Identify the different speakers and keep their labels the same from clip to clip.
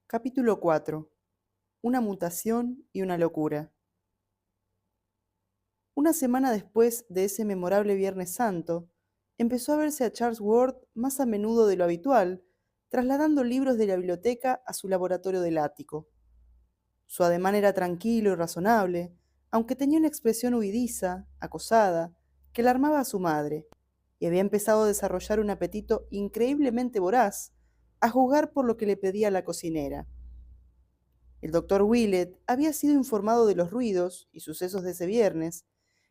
Speaker 1: Capítulo 4. Una mutación y una locura. Una semana después de ese memorable Viernes Santo, empezó a verse a Charles Ward más a menudo de lo habitual, trasladando libros de la biblioteca a su laboratorio del ático. Su ademán era tranquilo y razonable, aunque tenía una expresión huidiza, acosada, que alarmaba a su madre, y había empezado a desarrollar un apetito increíblemente voraz, a juzgar por lo que le pedía la cocinera. El doctor Willett había sido informado de los ruidos y sucesos de ese viernes,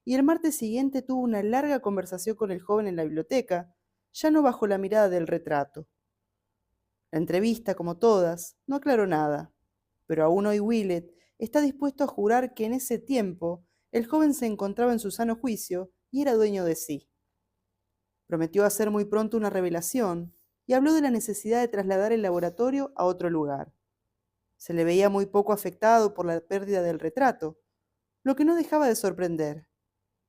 Speaker 1: y el martes siguiente tuvo una larga conversación con el joven en la biblioteca, ya no bajo la mirada del retrato. La entrevista, como todas, no aclaró nada, pero aún hoy Willett está dispuesto a jurar que en ese tiempo el joven se encontraba en su sano juicio y era dueño de sí. Prometió hacer muy pronto una revelación y habló de la necesidad de trasladar el laboratorio a otro lugar. Se le veía muy poco afectado por la pérdida del retrato, lo que no dejaba de sorprender,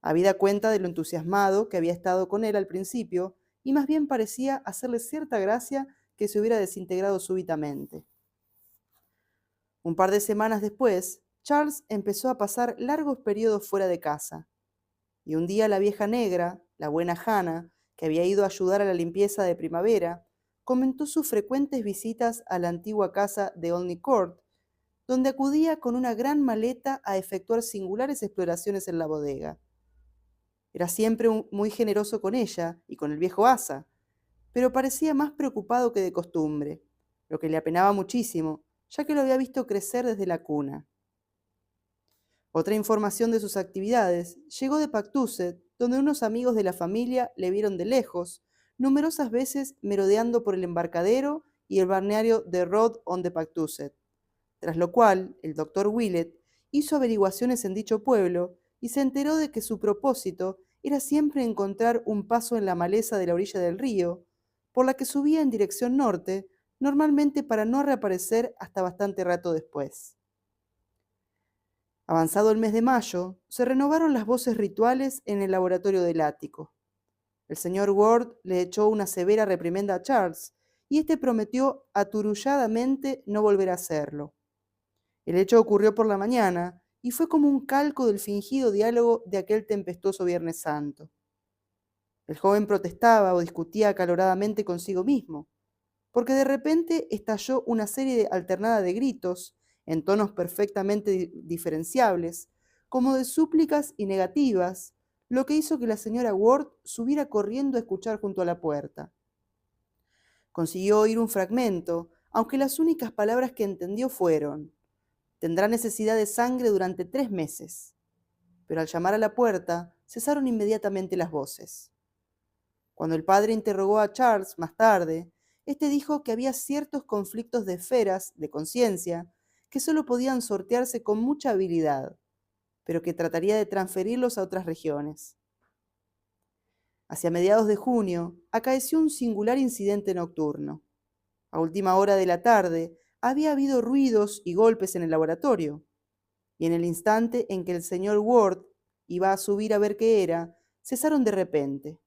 Speaker 1: habida cuenta de lo entusiasmado que había estado con él al principio, y más bien parecía hacerle cierta gracia que se hubiera desintegrado súbitamente. Un par de semanas después, Charles empezó a pasar largos periodos fuera de casa, y un día la vieja negra, la buena Hannah, que había ido a ayudar a la limpieza de primavera, comentó sus frecuentes visitas a la antigua casa de Olney Court, donde acudía con una gran maleta a efectuar singulares exploraciones en la bodega. Era siempre muy generoso con ella y con el viejo Asa, pero parecía más preocupado que de costumbre, lo que le apenaba muchísimo, ya que lo había visto crecer desde la cuna. Otra información de sus actividades llegó de Pactuset, donde unos amigos de la familia le vieron de lejos, numerosas veces merodeando por el embarcadero y el balneario de Rod on the Pactuset, tras lo cual el doctor Willett hizo averiguaciones en dicho pueblo y se enteró de que su propósito era siempre encontrar un paso en la maleza de la orilla del río, por la que subía en dirección norte, normalmente para no reaparecer hasta bastante rato después. Avanzado el mes de mayo, se renovaron las voces rituales en el laboratorio del ático. El señor Ward le echó una severa reprimenda a Charles, y éste prometió aturulladamente no volver a hacerlo. El hecho ocurrió por la mañana y fue como un calco del fingido diálogo de aquel tempestuoso Viernes Santo. El joven protestaba o discutía acaloradamente consigo mismo, porque de repente estalló una serie alternada de gritos, en tonos perfectamente diferenciables, como de súplicas y negativas, lo que hizo que la señora Ward subiera corriendo a escuchar junto a la puerta. Consiguió oír un fragmento, aunque las únicas palabras que entendió fueron: tendrá necesidad de sangre durante 3 meses. Pero al llamar a la puerta, cesaron inmediatamente las voces. Cuando el padre interrogó a Charles más tarde, éste dijo que había ciertos conflictos de esferas, de conciencia, que solo podían sortearse con mucha habilidad, pero que trataría de transferirlos a otras regiones. Hacia mediados de junio, acaeció un singular incidente nocturno. A última hora de la tarde, había habido ruidos y golpes en el laboratorio, y en el instante en que el señor Ward iba a subir a ver qué era, cesaron de repente.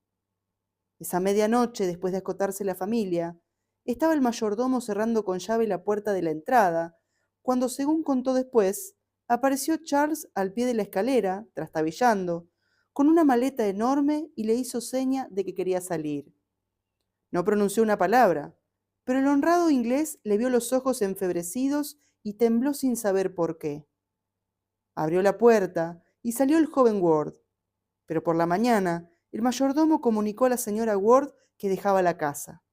Speaker 1: Esa medianoche, después de acotarse la familia, estaba el mayordomo cerrando con llave la puerta de la entrada, cuando, según contó después, apareció Charles al pie de la escalera, trastabillando, con una maleta enorme, y le hizo seña de que quería salir. No pronunció una palabra, pero el honrado inglés le vio los ojos enfebrecidos y tembló sin saber por qué. Abrió la puerta y salió el joven Ward, pero por la mañana el mayordomo comunicó a la señora Ward que dejaba la casa.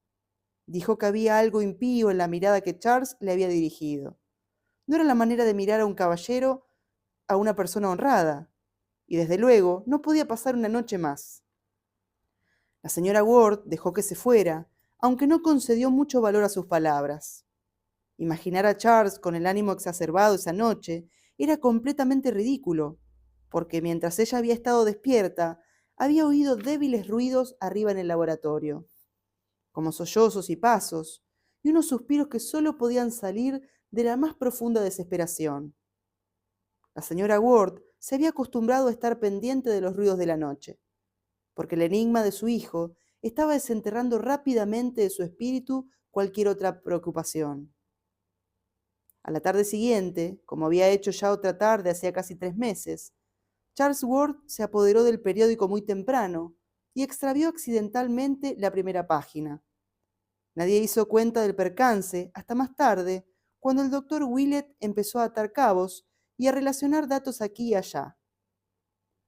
Speaker 1: Dijo que había algo impío en la mirada que Charles le había dirigido. No era la manera de mirar a un caballero, a una persona honrada, y desde luego no podía pasar una noche más. La señora Ward dejó que se fuera, aunque no concedió mucho valor a sus palabras. Imaginar a Charles con el ánimo exacerbado esa noche era completamente ridículo, porque mientras ella había estado despierta, había oído débiles ruidos arriba en el laboratorio, como sollozos y pasos, y unos suspiros que solo podían salir de la más profunda desesperación. La señora Ward se había acostumbrado a estar pendiente de los ruidos de la noche, porque el enigma de su hijo estaba desenterrando rápidamente de su espíritu cualquier otra preocupación. A la tarde siguiente, como había hecho ya otra tarde hacía casi 3 meses, Charles Ward se apoderó del periódico muy temprano y extravió accidentalmente la primera página. Nadie hizo cuenta del percance hasta más tarde, cuando el doctor Willett empezó a atar cabos y a relacionar datos aquí y allá.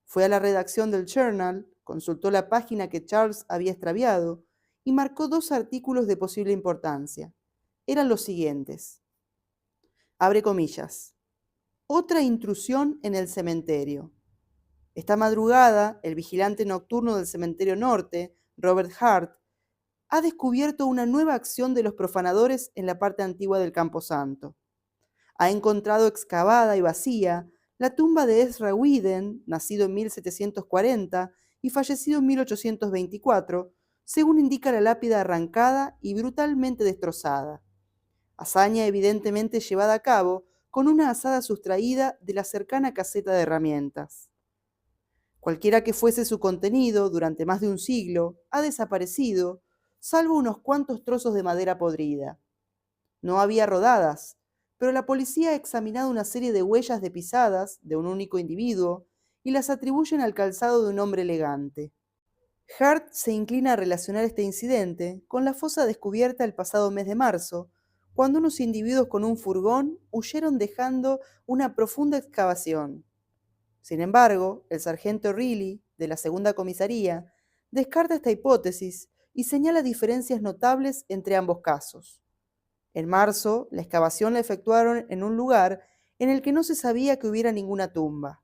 Speaker 1: Fue a la redacción del Journal, consultó la página que Charles había extraviado y marcó 2 artículos de posible importancia. Eran los siguientes. Abre comillas. Otra intrusión en el cementerio. Esta madrugada, el vigilante nocturno del cementerio norte, Robert Hart, ha descubierto una nueva acción de los profanadores en la parte antigua del camposanto. Ha encontrado excavada y vacía la tumba de Ezra Whedon, nacido en 1740 y fallecido en 1824, según indica la lápida arrancada y brutalmente destrozada. Hazaña evidentemente llevada a cabo con una azada sustraída de la cercana caseta de herramientas. Cualquiera que fuese su contenido durante más de un siglo, ha desaparecido, salvo unos cuantos trozos de madera podrida. No había rodadas, pero la policía ha examinado una serie de huellas de pisadas de un único individuo y las atribuyen al calzado de un hombre elegante. Hart se inclina a relacionar este incidente con la fosa descubierta el pasado mes de marzo, cuando unos individuos con un furgón huyeron dejando una profunda excavación. Sin embargo, el sargento Reilly, de la segunda comisaría, descarta esta hipótesis y señala diferencias notables entre ambos casos. En marzo, la excavación la efectuaron en un lugar en el que no se sabía que hubiera ninguna tumba.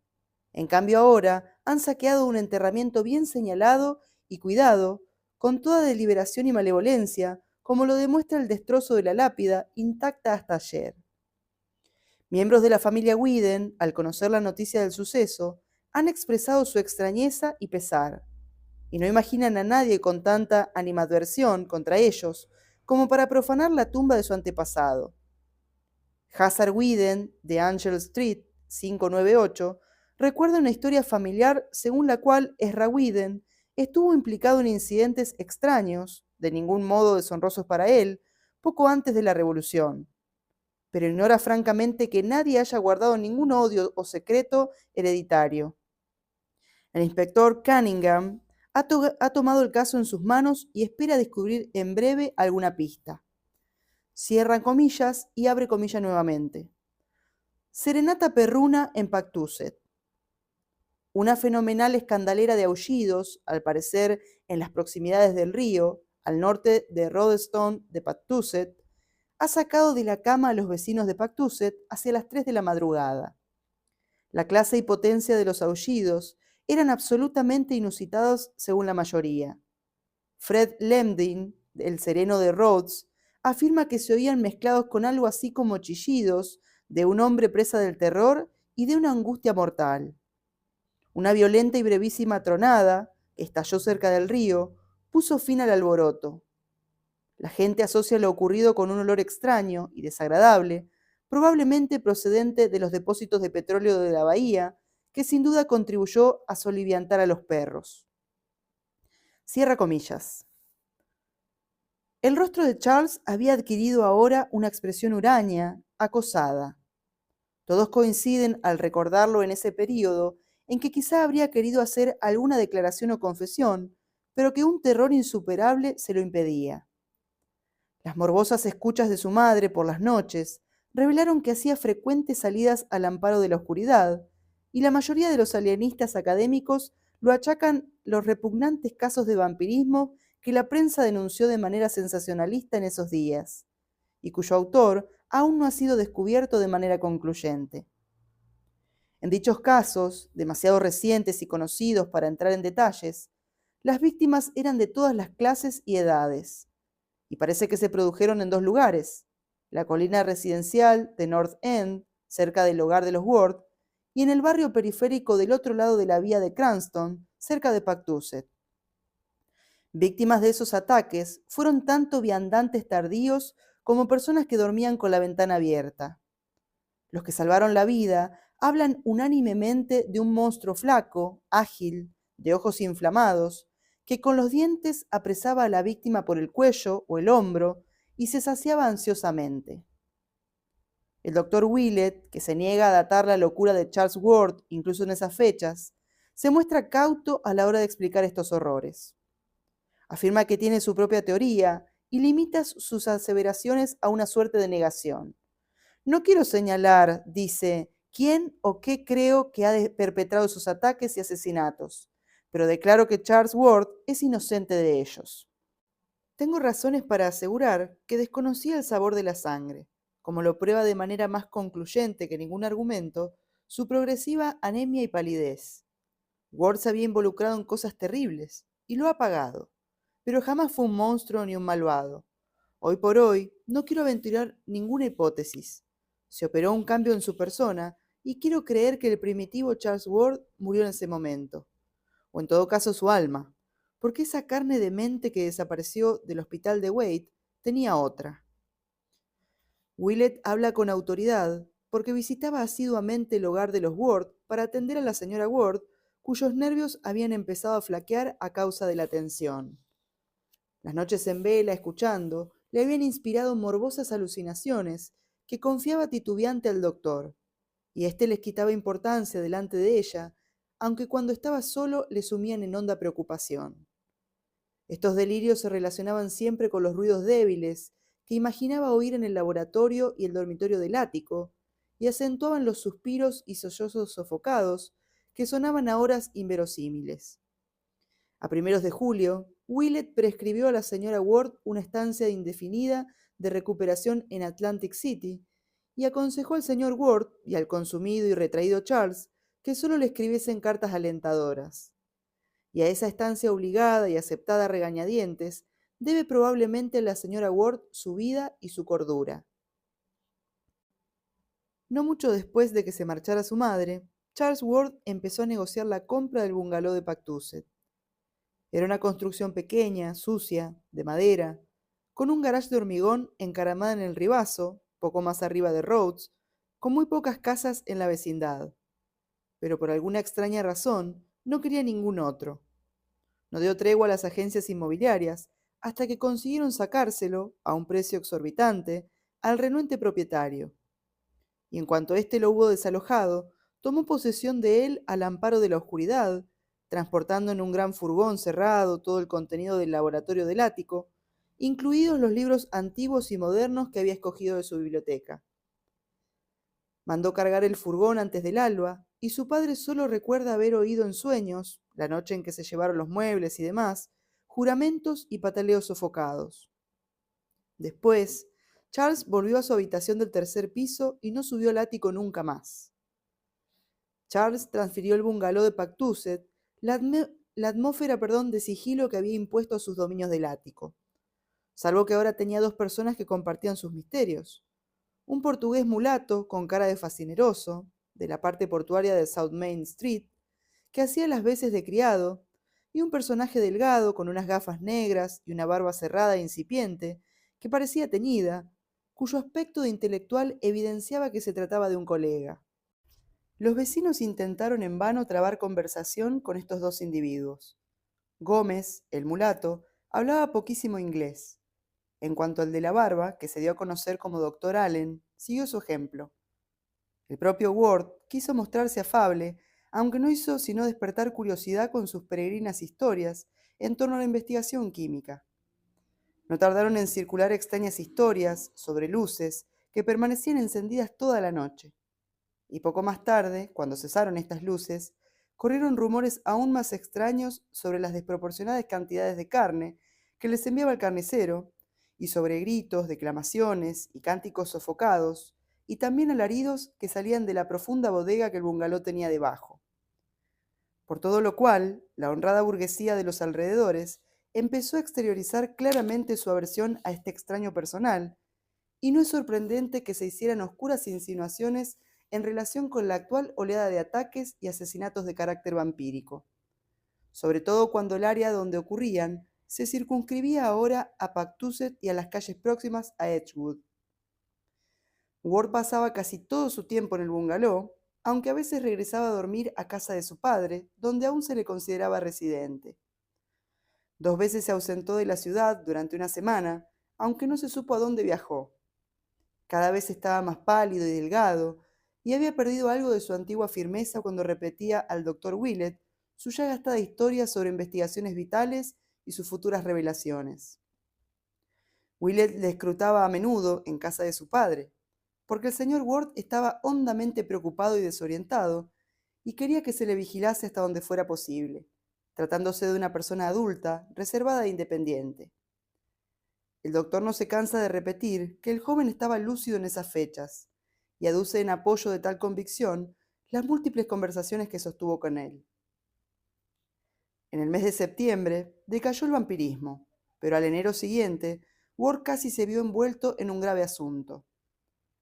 Speaker 1: En cambio ahora han saqueado un enterramiento bien señalado y cuidado, con toda deliberación y malevolencia, como lo demuestra el destrozo de la lápida, intacta hasta ayer. Miembros de la familia Whedon, al conocer la noticia del suceso, han expresado su extrañeza y pesar, y no imaginan a nadie con tanta animadversión contra ellos como para profanar la tumba de su antepasado. Hazard Whedon, de Angel Street 598, recuerda una historia familiar según la cual Ezra Whedon estuvo implicado en incidentes extraños, de ningún modo deshonrosos para él, poco antes de la Revolución, pero ignora francamente que nadie haya guardado ningún odio o secreto hereditario. El inspector Cunningham ha tomado el caso en sus manos y espera descubrir en breve alguna pista. Cierra comillas y abre comillas nuevamente. Serenata perruna en Patuxet. Una fenomenal escandalera de aullidos, al parecer en las proximidades del río, al norte de Rodenstone de Patuxet, ha sacado de la cama a los vecinos de Patuxet hacia las 3 de la madrugada. La clase y potencia de los aullidos eran absolutamente inusitados según la mayoría. Fred Lemdin, el sereno de Rhodes, afirma que se oían mezclados con algo así como chillidos de un hombre presa del terror y de una angustia mortal. Una violenta y brevísima tronada, que estalló cerca del río, puso fin al alboroto. La gente asocia lo ocurrido con un olor extraño y desagradable, probablemente procedente de los depósitos de petróleo de la bahía, que sin duda contribuyó a soliviantar a los perros. Cierra comillas. El rostro de Charles había adquirido ahora una expresión huraña, acosada. Todos coinciden al recordarlo en ese período en que quizá habría querido hacer alguna declaración o confesión, pero que un terror insuperable se lo impedía. Las morbosas escuchas de su madre por las noches revelaron que hacía frecuentes salidas al amparo de la oscuridad, y la mayoría de los alienistas académicos lo achacan los repugnantes casos de vampirismo que la prensa denunció de manera sensacionalista en esos días, y cuyo autor aún no ha sido descubierto de manera concluyente. En dichos casos, demasiado recientes y conocidos para entrar en detalles, las víctimas eran de todas las clases y edades, y parece que se produjeron en 2 lugares, la colina residencial de North End, cerca del hogar de los Ward, y en el barrio periférico del otro lado de la vía de Cranston, cerca de Patuxet. Víctimas de esos ataques fueron tanto viandantes tardíos como personas que dormían con la ventana abierta. Los que salvaron la vida hablan unánimemente de un monstruo flaco, ágil, de ojos inflamados, que con los dientes apresaba a la víctima por el cuello o el hombro y se saciaba ansiosamente. El doctor Willett, que se niega a datar la locura de Charles Ward incluso en esas fechas, se muestra cauto a la hora de explicar estos horrores. Afirma que tiene su propia teoría y limita sus aseveraciones a una suerte de negación. No quiero señalar, dice, quién o qué creo que ha perpetrado esos ataques y asesinatos, pero declaro que Charles Ward es inocente de ellos. Tengo razones para asegurar que desconocía el sabor de la sangre, como lo prueba de manera más concluyente que ningún argumento su progresiva anemia y palidez. Ward se había involucrado en cosas terribles y lo ha pagado, pero jamás fue un monstruo ni un malvado. Hoy por hoy no quiero aventurar ninguna hipótesis. Se operó un cambio en su persona y quiero creer que el primitivo Charles Ward murió en ese momento, o en todo caso su alma, porque esa carne demente que desapareció del hospital de Wade tenía otra. Willett habla con autoridad porque visitaba asiduamente el hogar de los Ward para atender a la señora Ward, cuyos nervios habían empezado a flaquear a causa de la tensión. Las noches en vela, escuchando, le habían inspirado morbosas alucinaciones que confiaba titubeante al doctor, y éste les quitaba importancia delante de ella, aunque cuando estaba solo le sumían en honda preocupación. Estos delirios se relacionaban siempre con los ruidos débiles que imaginaba oír en el laboratorio y el dormitorio del ático, y acentuaban los suspiros y sollozos sofocados que sonaban a horas inverosímiles. A primeros de julio, Willett prescribió a la señora Ward una estancia indefinida de recuperación en Atlantic City y aconsejó al señor Ward y al consumido y retraído Charles que solo le escribiesen cartas alentadoras. Y a esa estancia obligada y aceptada a regañadientes debe probablemente la señora Ward su vida y su cordura. No mucho después de que se marchara su madre, Charles Ward empezó a negociar la compra del bungalow de Pactuset. Era una construcción pequeña, sucia, de madera, con un garage de hormigón encaramada en el ribazo, poco más arriba de Rhodes, con muy pocas casas en la vecindad. Pero por alguna extraña razón no quería ningún otro. No dio tregua a las agencias inmobiliarias hasta que consiguieron sacárselo, a un precio exorbitante, al renuente propietario. Y en cuanto éste lo hubo desalojado, tomó posesión de él al amparo de la oscuridad, transportando en un gran furgón cerrado todo el contenido del laboratorio del ático, incluidos los libros antiguos y modernos que había escogido de su biblioteca. Mandó cargar el furgón antes del alba, y su padre solo recuerda haber oído en sueños, la noche en que se llevaron los muebles y demás, juramentos y pataleos sofocados. Después, Charles volvió a su habitación del tercer piso y no subió al ático nunca más. Charles transfirió el bungalow de Pactuset, la atmósfera de sigilo que había impuesto a sus dominios del ático, salvo que ahora tenía dos personas que compartían sus misterios. Un portugués mulato con cara de fascineroso, de la parte portuaria de South Main Street, que hacía las veces de criado, y un personaje delgado con unas gafas negras y una barba cerrada e incipiente, que parecía teñida, cuyo aspecto de intelectual evidenciaba que se trataba de un colega. Los vecinos intentaron en vano trabar conversación con estos dos individuos. Gómez, el mulato, hablaba poquísimo inglés. En cuanto al de la barba, que se dio a conocer como Dr. Allen, siguió su ejemplo. El propio Ward quiso mostrarse afable, aunque no hizo sino despertar curiosidad con sus peregrinas historias en torno a la investigación química. No tardaron en circular extrañas historias sobre luces que permanecían encendidas toda la noche. Y poco más tarde, cuando cesaron estas luces, corrieron rumores aún más extraños sobre las desproporcionadas cantidades de carne que les enviaba el carnicero, y sobre gritos, declamaciones y cánticos sofocados, y también alaridos que salían de la profunda bodega que el bungalow tenía debajo. Por todo lo cual, la honrada burguesía de los alrededores empezó a exteriorizar claramente su aversión a este extraño personal, y no es sorprendente que se hicieran oscuras insinuaciones en relación con la actual oleada de ataques y asesinatos de carácter vampírico, sobre todo cuando el área donde ocurrían se circunscribía ahora a Pactuset y a las calles próximas a Edgewood. Ward pasaba casi todo su tiempo en el bungalow, aunque a veces regresaba a dormir a casa de su padre, donde aún se le consideraba residente. 2 veces se ausentó de la ciudad durante una semana, aunque no se supo a dónde viajó. Cada vez estaba más pálido y delgado, y había perdido algo de su antigua firmeza cuando repetía al doctor Willett su ya gastada historia sobre investigaciones vitales y sus futuras revelaciones. Willett le escrutaba a menudo en casa de su padre, porque el señor Ward estaba hondamente preocupado y desorientado, y quería que se le vigilase hasta donde fuera posible, tratándose de una persona adulta, reservada e independiente. El doctor no se cansa de repetir que el joven estaba lúcido en esas fechas, y aduce en apoyo de tal convicción las múltiples conversaciones que sostuvo con él. En el mes de septiembre decayó el vampirismo, pero al enero siguiente, Ward casi se vio envuelto en un grave asunto.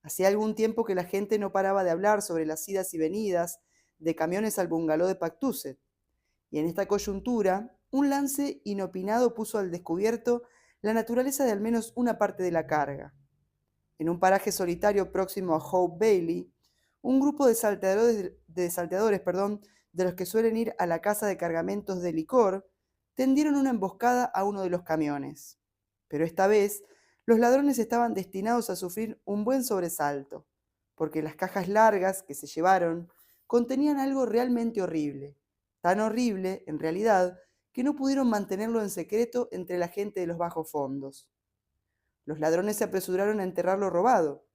Speaker 1: Hacía algún tiempo que la gente no paraba de hablar sobre las idas y venidas de camiones al bungalow de Pactuset, y en esta coyuntura, un lance inopinado puso al descubierto la naturaleza de al menos una parte de la carga. En un paraje solitario próximo a Hope Bailey, un grupo de salteadores, de los que suelen ir a la casa de cargamentos de licor, tendieron una emboscada a uno de los camiones. Pero esta vez, los ladrones estaban destinados a sufrir un buen sobresalto, porque las cajas largas que se llevaron contenían algo realmente horrible, tan horrible, en realidad, que no pudieron mantenerlo en secreto entre la gente de los bajos fondos. Los ladrones se apresuraron a enterrar lo robado,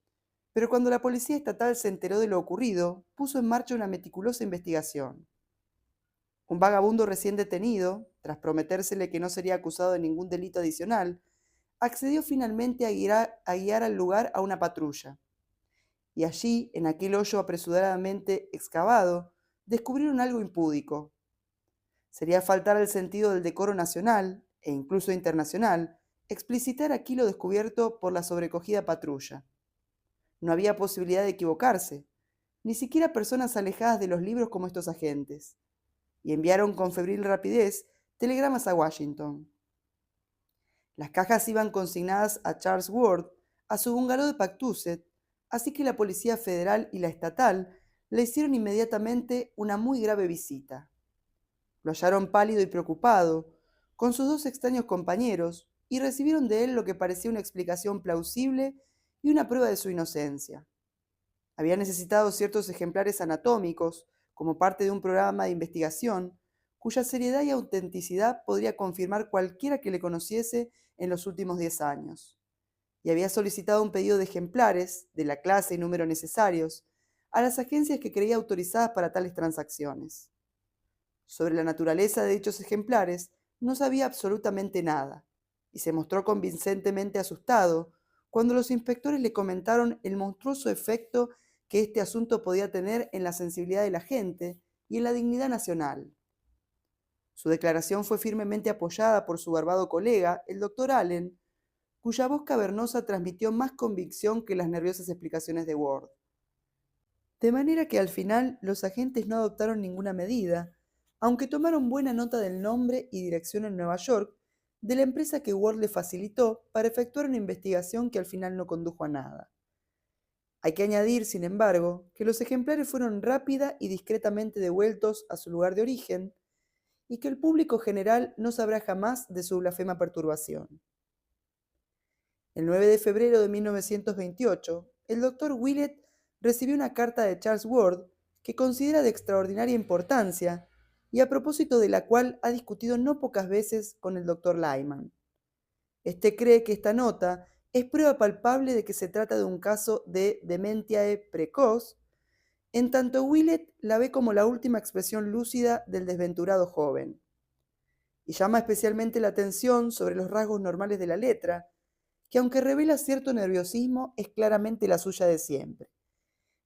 Speaker 1: pero cuando la policía estatal se enteró de lo ocurrido, puso en marcha una meticulosa investigación. Un vagabundo recién detenido, tras prometérsele que no sería acusado de ningún delito adicional, accedió finalmente a guiar al lugar a una patrulla. Y allí, en aquel hoyo apresuradamente excavado, descubrieron algo impúdico. Sería faltar al sentido del decoro nacional, e incluso internacional, explicitar aquí lo descubierto por la sobrecogida patrulla. No había posibilidad de equivocarse, ni siquiera personas alejadas de los libros como estos agentes, y enviaron con febril rapidez telegramas a Washington. Las cajas iban consignadas a Charles Ward, a su bungalow de Pactuset, así que la Policía Federal y la Estatal le hicieron inmediatamente una muy grave visita. Lo hallaron pálido y preocupado, con sus dos extraños compañeros, y recibieron de él lo que parecía una explicación plausible y una prueba de su inocencia. Había necesitado ciertos ejemplares anatómicos como parte de un programa de investigación cuya seriedad y autenticidad podría confirmar cualquiera que le conociese en los últimos 10 años. Y había solicitado un pedido de ejemplares, de la clase y número necesarios, a las agencias que creía autorizadas para tales transacciones. Sobre la naturaleza de dichos ejemplares no sabía absolutamente nada, y se mostró convincentemente asustado cuando los inspectores le comentaron el monstruoso efecto que este asunto podía tener en la sensibilidad de la gente y en la dignidad nacional. Su declaración fue firmemente apoyada por su barbado colega, el doctor Allen, cuya voz cavernosa transmitió más convicción que las nerviosas explicaciones de Ward. De manera que al final los agentes no adoptaron ninguna medida, aunque tomaron buena nota del nombre y dirección en Nueva York de la empresa que Ward le facilitó para efectuar una investigación que al final no condujo a nada. Hay que añadir, sin embargo, que los ejemplares fueron rápida y discretamente devueltos a su lugar de origen y que el público general no sabrá jamás de su blasfema perturbación. El 9 de febrero de 1928, el doctor Willett recibió una carta de Charles Ward que considera de extraordinaria importancia y a propósito de la cual ha discutido no pocas veces con el doctor Lyman. Este cree que esta nota es prueba palpable de que se trata de un caso de dementiae precoz, en tanto Willett la ve como la última expresión lúcida del desventurado joven. Y llama especialmente la atención sobre los rasgos normales de la letra, que aunque revela cierto nerviosismo, es claramente la suya de siempre.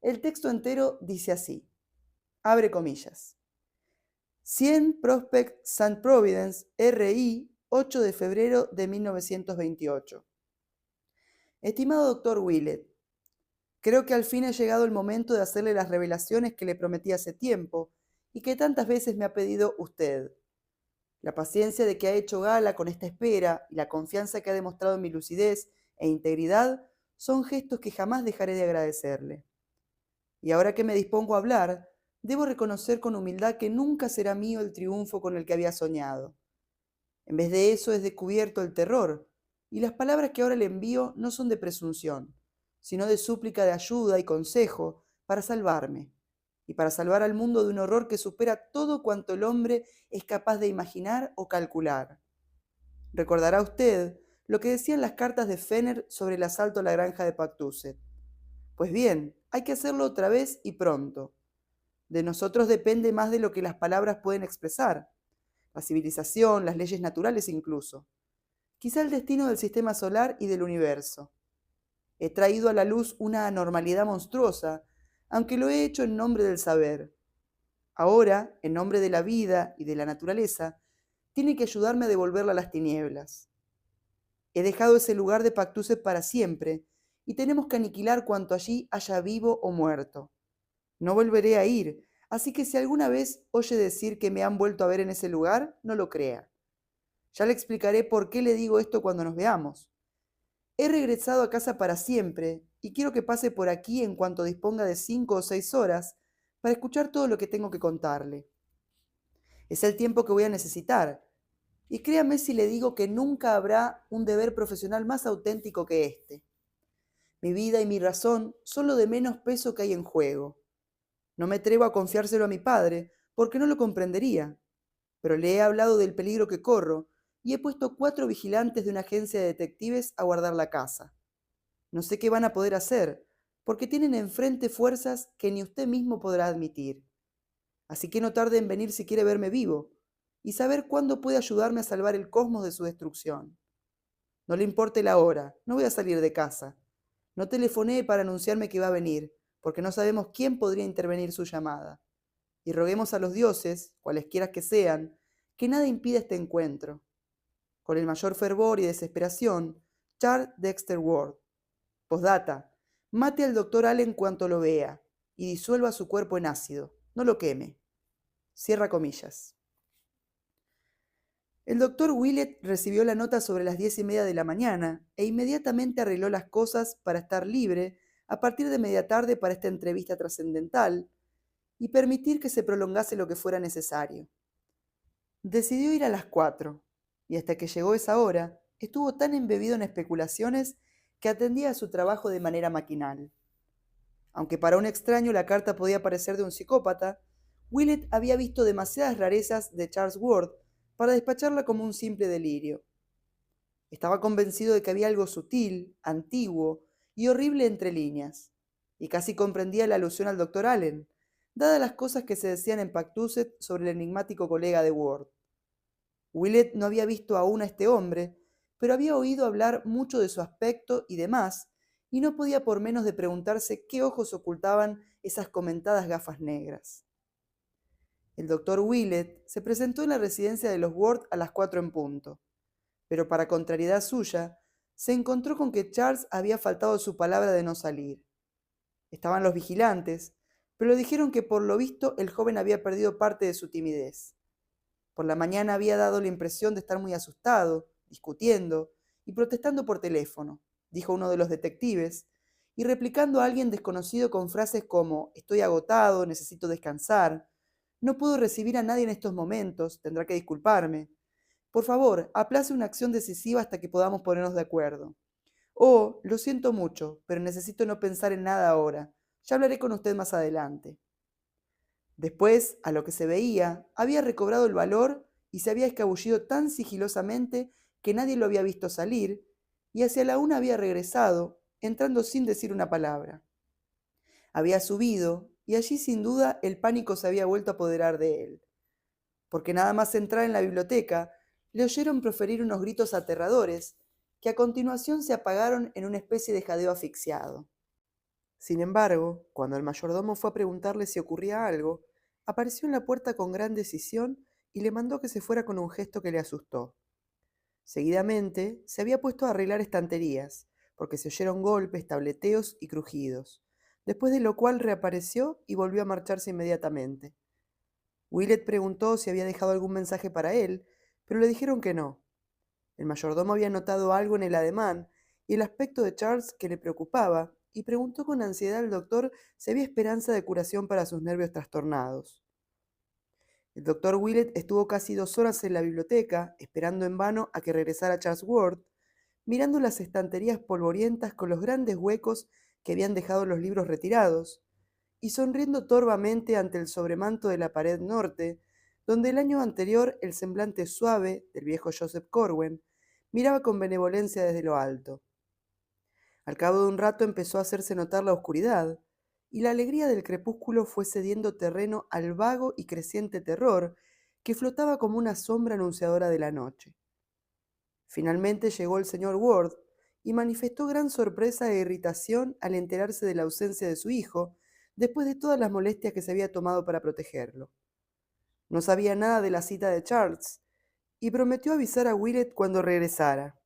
Speaker 1: El texto entero dice así, abre comillas, 100 Prospect St. Providence, R.I., 8 de febrero de 1928. Estimado doctor Willett, creo que al fin ha llegado el momento de hacerle las revelaciones que le prometí hace tiempo y que tantas veces me ha pedido usted. La paciencia de que ha hecho gala con esta espera y la confianza que ha demostrado en mi lucidez e integridad son gestos que jamás dejaré de agradecerle. Y ahora que me dispongo a hablar, debo reconocer con humildad que nunca será mío el triunfo con el que había soñado. En vez de eso es descubierto el terror, y las palabras que ahora le envío no son de presunción, sino de súplica de ayuda y consejo para salvarme, y para salvar al mundo de un horror que supera todo cuanto el hombre es capaz de imaginar o calcular. Recordará usted lo que decían las cartas de Fenner sobre el asalto a la granja de Pactuset. Pues bien, hay que hacerlo otra vez y pronto. De nosotros depende más de lo que las palabras pueden expresar, la civilización, las leyes naturales incluso. Quizá el destino del sistema solar y del universo. He traído a la luz una anormalidad monstruosa, aunque lo he hecho en nombre del saber. Ahora, en nombre de la vida y de la naturaleza, tiene que ayudarme a devolverla a las tinieblas. He dejado ese lugar de Pactuset para siempre, y tenemos que aniquilar cuanto allí haya vivo o muerto. No volveré a ir, así que si alguna vez oye decir que me han vuelto a ver en ese lugar, no lo crea. Ya le explicaré por qué le digo esto cuando nos veamos. He regresado a casa para siempre y quiero que pase por aquí en cuanto disponga de 5 o 6 horas para escuchar todo lo que tengo que contarle. Es el tiempo que voy a necesitar, y créame si le digo que nunca habrá un deber profesional más auténtico que este. Mi vida y mi razón son lo de menos peso que hay en juego. No me atrevo a confiárselo a mi padre, porque no lo comprendería, pero le he hablado del peligro que corro y he puesto 4 vigilantes de una agencia de detectives a guardar la casa. No sé qué van a poder hacer, porque tienen enfrente fuerzas que ni usted mismo podrá admitir. Así que no tarde en venir si quiere verme vivo, y saber cuándo puede ayudarme a salvar el cosmos de su destrucción. No le importe la hora, no voy a salir de casa. No telefonee para anunciarme que va a venir, porque no sabemos quién podría intervenir su llamada. Y roguemos a los dioses, cualesquiera que sean, que nada impida este encuentro. Con el mayor fervor y desesperación, Charles Dexter Ward. Postdata. Mate al doctor Allen cuanto lo vea y disuelva su cuerpo en ácido. No lo queme. Cierra comillas. El doctor Willett recibió la nota sobre las 10:30 de la mañana e inmediatamente arregló las cosas para estar libre a partir de media tarde para esta entrevista trascendental y permitir que se prolongase lo que fuera necesario. Decidió ir a las 4, y hasta que llegó esa hora, estuvo tan embebido en especulaciones que atendía a su trabajo de manera maquinal. Aunque para un extraño la carta podía parecer de un psicópata, Willett había visto demasiadas rarezas de Charles Ward para despacharla como un simple delirio. Estaba convencido de que había algo sutil, antiguo y horrible entre líneas, y casi comprendía la alusión al doctor Allen, dadas las cosas que se decían en Pactuset sobre el enigmático colega de Ward. Willett no había visto aún a este hombre, pero había oído hablar mucho de su aspecto y demás, y no podía por menos de preguntarse qué ojos ocultaban esas comentadas gafas negras. El doctor Willett se presentó en la residencia de los Ward a las 4 en punto, pero para contrariedad suya, se encontró con que Charles había faltado su palabra de no salir. Estaban los vigilantes, pero le dijeron que por lo visto el joven había perdido parte de su timidez. Por la mañana había dado la impresión de estar muy asustado, discutiendo y protestando por teléfono, dijo uno de los detectives, y replicando a alguien desconocido con frases como estoy agotado, necesito descansar, no puedo recibir a nadie en estos momentos, tendrá que disculparme. Por favor, aplace una acción decisiva hasta que podamos ponernos de acuerdo. Oh, lo siento mucho, pero necesito no pensar en nada ahora. Ya hablaré con usted más adelante. Después, a lo que se veía, había recobrado el valor y se había escabullido tan sigilosamente que nadie lo había visto salir, y hacia la 1 había regresado, entrando sin decir una palabra. Había subido, y allí sin duda el pánico se había vuelto a apoderar de él, porque nada más entrar en la biblioteca, le oyeron proferir unos gritos aterradores, que a continuación se apagaron en una especie de jadeo asfixiado. Sin embargo, cuando el mayordomo fue a preguntarle si ocurría algo, apareció en la puerta con gran decisión y le mandó que se fuera con un gesto que le asustó. Seguidamente, se había puesto a arreglar estanterías, porque se oyeron golpes, tableteos y crujidos, después de lo cual reapareció y volvió a marcharse inmediatamente. Willett preguntó si había dejado algún mensaje para él, pero le dijeron que no. El mayordomo había notado algo en el ademán y el aspecto de Charles que le preocupaba, y preguntó con ansiedad al doctor si había esperanza de curación para sus nervios trastornados. El doctor Willett estuvo casi 2 horas en la biblioteca, esperando en vano a que regresara Charles Ward, mirando las estanterías polvorientas con los grandes huecos que habían dejado los libros retirados, y sonriendo torvamente ante el sobremanto de la pared norte, donde el año anterior el semblante suave del viejo Joseph Corwen miraba con benevolencia desde lo alto. Al cabo de un rato empezó a hacerse notar la oscuridad, y la alegría del crepúsculo fue cediendo terreno al vago y creciente terror que flotaba como una sombra anunciadora de la noche. Finalmente llegó el señor Ward y manifestó gran sorpresa e irritación al enterarse de la ausencia de su hijo, después de todas las molestias que se había tomado para protegerlo. No sabía nada de la cita de Charles y prometió avisar a Willett cuando regresara.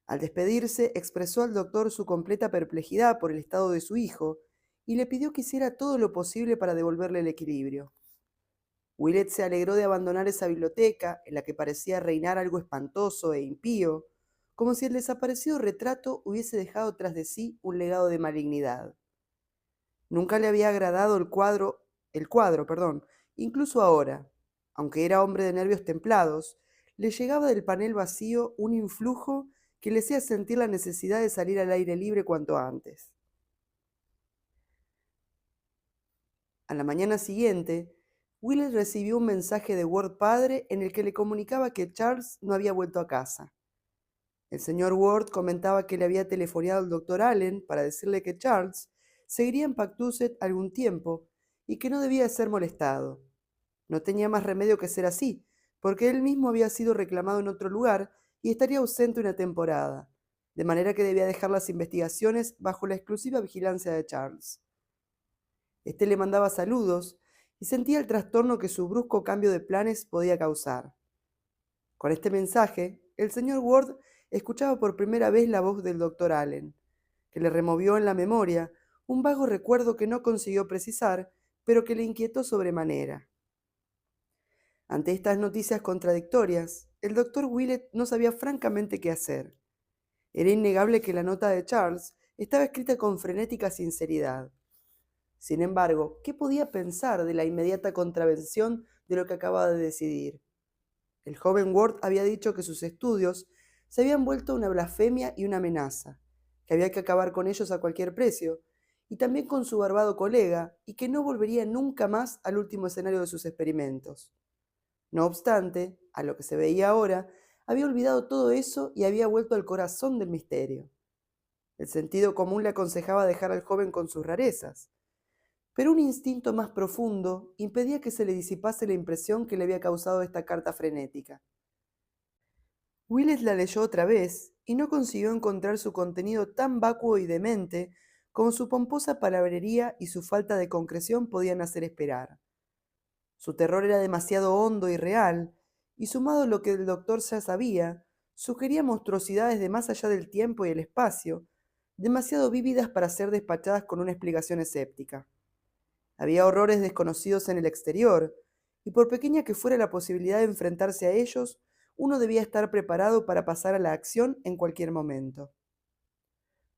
Speaker 1: Al despedirse, expresó al doctor su completa perplejidad por el estado de su hijo y le pidió que hiciera todo lo posible para devolverle el equilibrio. Willett se alegró de abandonar esa biblioteca, en la que parecía reinar algo espantoso e impío, como si el desaparecido retrato hubiese dejado tras de sí un legado de malignidad. Nunca le había agradado el cuadro, incluso ahora, aunque era hombre de nervios templados, le llegaba del panel vacío un influjo que le hacía sentir la necesidad de salir al aire libre cuanto antes. A la mañana siguiente, Willett recibió un mensaje de Ward padre en el que le comunicaba que Charles no había vuelto a casa. El señor Ward comentaba que le había telefoneado al doctor Allen para decirle que Charles seguiría en Pactuset algún tiempo y que no debía ser molestado. No tenía más remedio que ser así, porque él mismo había sido reclamado en otro lugar y estaría ausente una temporada, de manera que debía dejar las investigaciones bajo la exclusiva vigilancia de Charles. Este le mandaba saludos y sentía el trastorno que su brusco cambio de planes podía causar. Con este mensaje, el señor Ward escuchaba por primera vez la voz del doctor Allen, que le removió en la memoria un vago recuerdo que no consiguió precisar, pero que le inquietó sobremanera. Ante estas noticias contradictorias, el doctor Willett no sabía francamente qué hacer. Era innegable que la nota de Charles estaba escrita con frenética sinceridad. Sin embargo, ¿qué podía pensar de la inmediata contravención de lo que acababa de decidir? El joven Ward había dicho que sus estudios se habían vuelto una blasfemia y una amenaza, que había que acabar con ellos a cualquier precio, y también con su barbado colega, y que no volvería nunca más al último escenario de sus experimentos. No obstante, a lo que se veía ahora, había olvidado todo eso y había vuelto al corazón del misterio. El sentido común le aconsejaba dejar al joven con sus rarezas, pero un instinto más profundo impedía que se le disipase la impresión que le había causado esta carta frenética. Willett la leyó otra vez y no consiguió encontrar su contenido tan vacuo y demente como su pomposa palabrería y su falta de concreción podían hacer esperar. Su terror era demasiado hondo y real, y sumado a lo que el doctor ya sabía, sugería monstruosidades de más allá del tiempo y el espacio, demasiado vívidas para ser despachadas con una explicación escéptica. Había horrores desconocidos en el exterior, y por pequeña que fuera la posibilidad de enfrentarse a ellos, uno debía estar preparado para pasar a la acción en cualquier momento.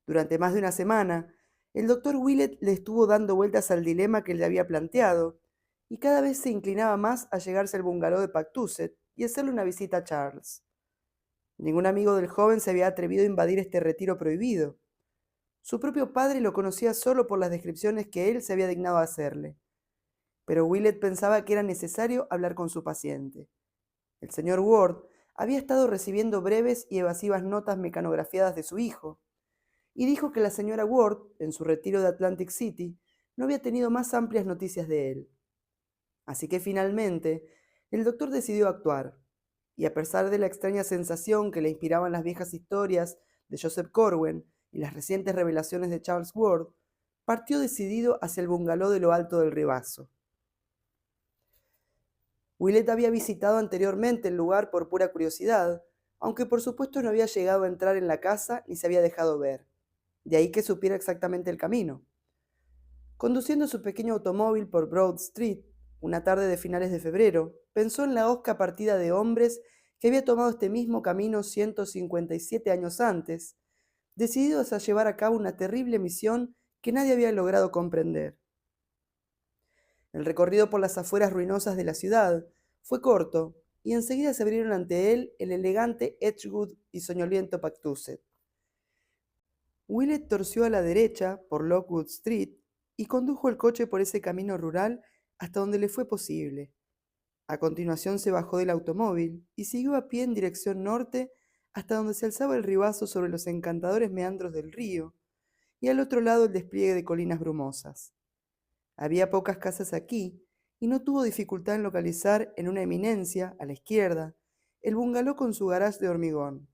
Speaker 1: Durante más de una semana, el doctor Willett le estuvo dando vueltas al dilema que le había planteado, y cada vez se inclinaba más a llegarse al bungalow de Pactuset y hacerle una visita a Charles. Ningún amigo del joven se había atrevido a invadir este retiro prohibido. Su propio padre lo conocía solo por las descripciones que él se había dignado a hacerle. Pero Willett pensaba que era necesario hablar con su paciente. El señor Ward había estado recibiendo breves y evasivas notas mecanografiadas de su hijo, y dijo que la señora Ward, en su retiro de Atlantic City, no había tenido más amplias noticias de él. Así que finalmente, el doctor decidió actuar, y a pesar de la extraña sensación que le inspiraban las viejas historias de Joseph Corwen y las recientes revelaciones de Charles Ward, partió decidido hacia el bungalow de lo alto del ribazo. Willett había visitado anteriormente el lugar por pura curiosidad, aunque por supuesto no había llegado a entrar en la casa ni se había dejado ver. De ahí que supiera exactamente el camino. Conduciendo su pequeño automóvil por Broad Street, una tarde de finales de febrero, pensó en la hosca partida de hombres que había tomado este mismo camino 157 años antes, decididos a llevar a cabo una terrible misión que nadie había logrado comprender. El recorrido por las afueras ruinosas de la ciudad fue corto, y enseguida se abrieron ante él el elegante Edgewood y soñoliento Pactuset. Willett torció a la derecha por Lockwood Street y condujo el coche por ese camino rural hasta donde le fue posible. A continuación se bajó del automóvil y siguió a pie en dirección norte hasta donde se alzaba el ribazo sobre los encantadores meandros del río y al otro lado el despliegue de colinas brumosas. Había pocas casas aquí y no tuvo dificultad en localizar en una eminencia, a la izquierda, el bungalow con su garage de hormigón.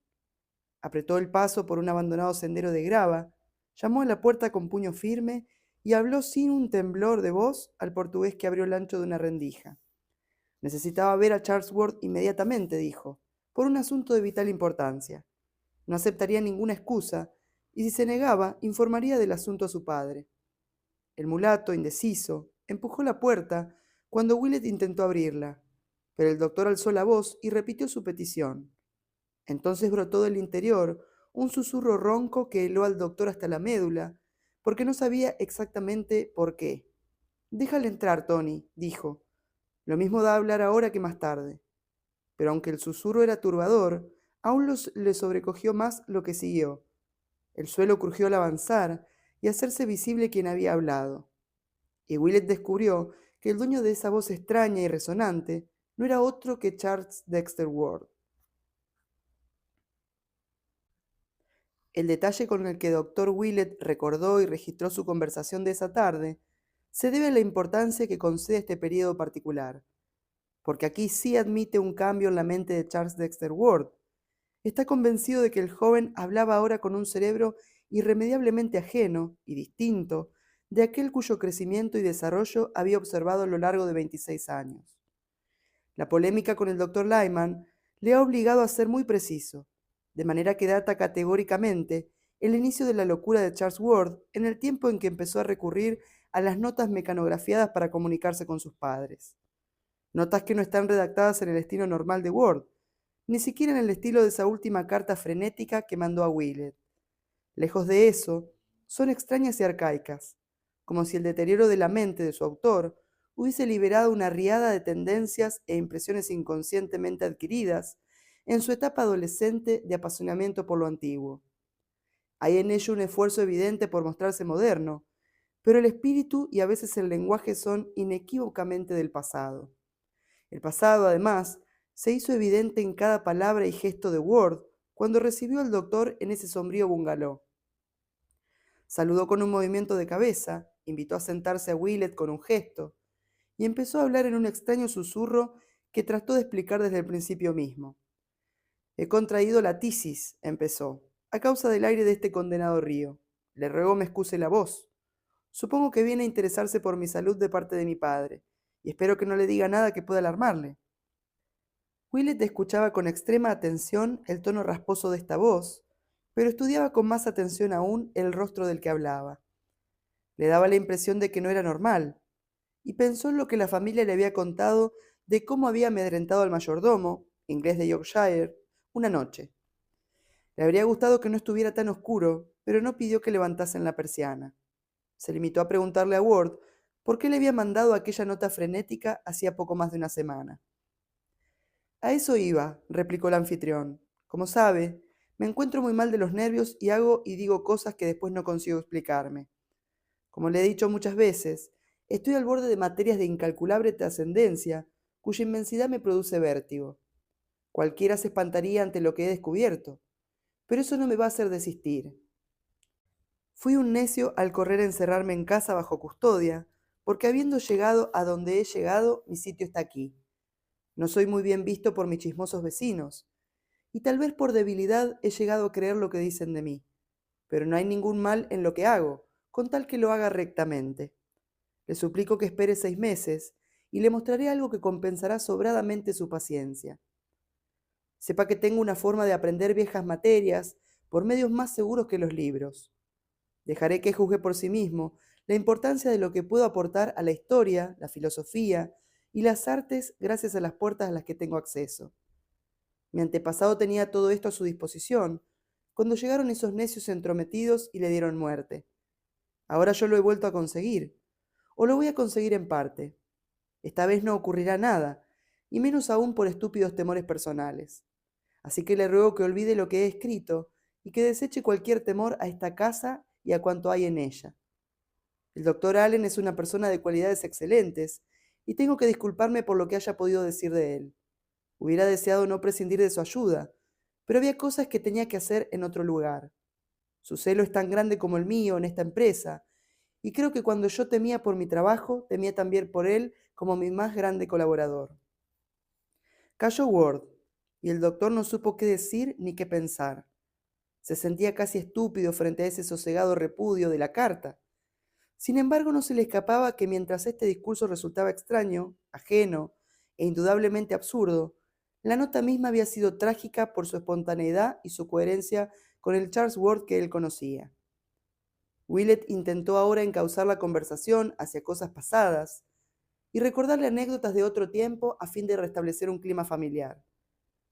Speaker 1: Apretó el paso por un abandonado sendero de grava, llamó a la puerta con puño firme y habló sin un temblor de voz al portugués que abrió el ancho de una rendija. Necesitaba ver a Charles Ward inmediatamente, dijo, por un asunto de vital importancia. No aceptaría ninguna excusa, y si se negaba, informaría del asunto a su padre. El mulato, indeciso, empujó la puerta cuando Willett intentó abrirla, pero el doctor alzó la voz y repitió su petición. Entonces brotó del interior un susurro ronco que heló al doctor hasta la médula, porque no sabía exactamente por qué. Déjale entrar, Tony, dijo. Lo mismo da hablar ahora que más tarde. Pero aunque el susurro era turbador, aún le sobrecogió más lo que siguió. El suelo crujió al avanzar y hacerse visible quien había hablado. Y Willett descubrió que el dueño de esa voz extraña y resonante no era otro que Charles Dexter Ward. El detalle con el que Dr. Willett recordó y registró su conversación de esa tarde se debe a la importancia que concede este periodo particular, porque aquí sí admite un cambio en la mente de Charles Dexter Ward. Está convencido de que el joven hablaba ahora con un cerebro irremediablemente ajeno y distinto de aquel cuyo crecimiento y desarrollo había observado a lo largo de 26 años. La polémica con el doctor Lyman le ha obligado a ser muy preciso, de manera que data categóricamente el inicio de la locura de Charles Ward en el tiempo en que empezó a recurrir a las notas mecanografiadas para comunicarse con sus padres. Notas que no están redactadas en el estilo normal de Ward, ni siquiera en el estilo de esa última carta frenética que mandó a Willett. Lejos de eso, son extrañas y arcaicas, como si el deterioro de la mente de su autor hubiese liberado una riada de tendencias e impresiones inconscientemente adquiridas en su etapa adolescente de apasionamiento por lo antiguo. Hay en ello un esfuerzo evidente por mostrarse moderno, pero el espíritu y a veces el lenguaje son inequívocamente del pasado. El pasado, además, se hizo evidente en cada palabra y gesto de Ward cuando recibió al doctor en ese sombrío bungalow. Saludó con un movimiento de cabeza, invitó a sentarse a Willett con un gesto, y empezó a hablar en un extraño susurro que trató de explicar desde el principio mismo. He contraído la tisis, empezó, a causa del aire de este condenado río. Le ruego me excuse la voz. Supongo que viene a interesarse por mi salud de parte de mi padre, y espero que no le diga nada que pueda alarmarle. Willett escuchaba con extrema atención el tono rasposo de esta voz, pero estudiaba con más atención aún el rostro del que hablaba. Le daba la impresión de que no era normal, y pensó en lo que la familia le había contado de cómo había amedrentado al mayordomo, inglés de Yorkshire, una noche. Le habría gustado que no estuviera tan oscuro, pero no pidió que levantasen la persiana. Se limitó a preguntarle a Ward por qué le había mandado aquella nota frenética hacía poco más de una semana. A eso iba, replicó el anfitrión. Como sabe, me encuentro muy mal de los nervios y hago y digo cosas que después no consigo explicarme. Como le he dicho muchas veces, estoy al borde de materias de incalculable trascendencia, cuya inmensidad me produce vértigo. Cualquiera se espantaría ante lo que he descubierto, pero eso no me va a hacer desistir. Fui un necio al correr a encerrarme en casa bajo custodia, porque habiendo llegado a donde he llegado, mi sitio está aquí. No soy muy bien visto por mis chismosos vecinos, y tal vez por debilidad he llegado a creer lo que dicen de mí, pero no hay ningún mal en lo que hago, con tal que lo haga rectamente. Le suplico que espere 6 meses, y le mostraré algo que compensará sobradamente su paciencia. Sepa que tengo una forma de aprender viejas materias por medios más seguros que los libros. Dejaré que juzgue por sí mismo la importancia de lo que puedo aportar a la historia, la filosofía y las artes gracias a las puertas a las que tengo acceso. Mi antepasado tenía todo esto a su disposición, cuando llegaron esos necios entrometidos y le dieron muerte. Ahora yo lo he vuelto a conseguir, o lo voy a conseguir en parte. Esta vez no ocurrirá nada, y menos aún por estúpidos temores personales. Así que le ruego que olvide lo que he escrito y que deseche cualquier temor a esta casa y a cuanto hay en ella. El doctor Allen es una persona de cualidades excelentes y tengo que disculparme por lo que haya podido decir de él. Hubiera deseado no prescindir de su ayuda, pero había cosas que tenía que hacer en otro lugar. Su celo es tan grande como el mío en esta empresa, y creo que cuando yo temía por mi trabajo, temía también por él como mi más grande colaborador. Cayó Ward, y el doctor no supo qué decir ni qué pensar. Se sentía casi estúpido frente a ese sosegado repudio de la carta. Sin embargo, no se le escapaba que mientras este discurso resultaba extraño, ajeno e indudablemente absurdo, la nota misma había sido trágica por su espontaneidad y su coherencia con el Charles Ward que él conocía. Willett intentó ahora encauzar la conversación hacia cosas pasadas y recordarle anécdotas de otro tiempo a fin de restablecer un clima familiar.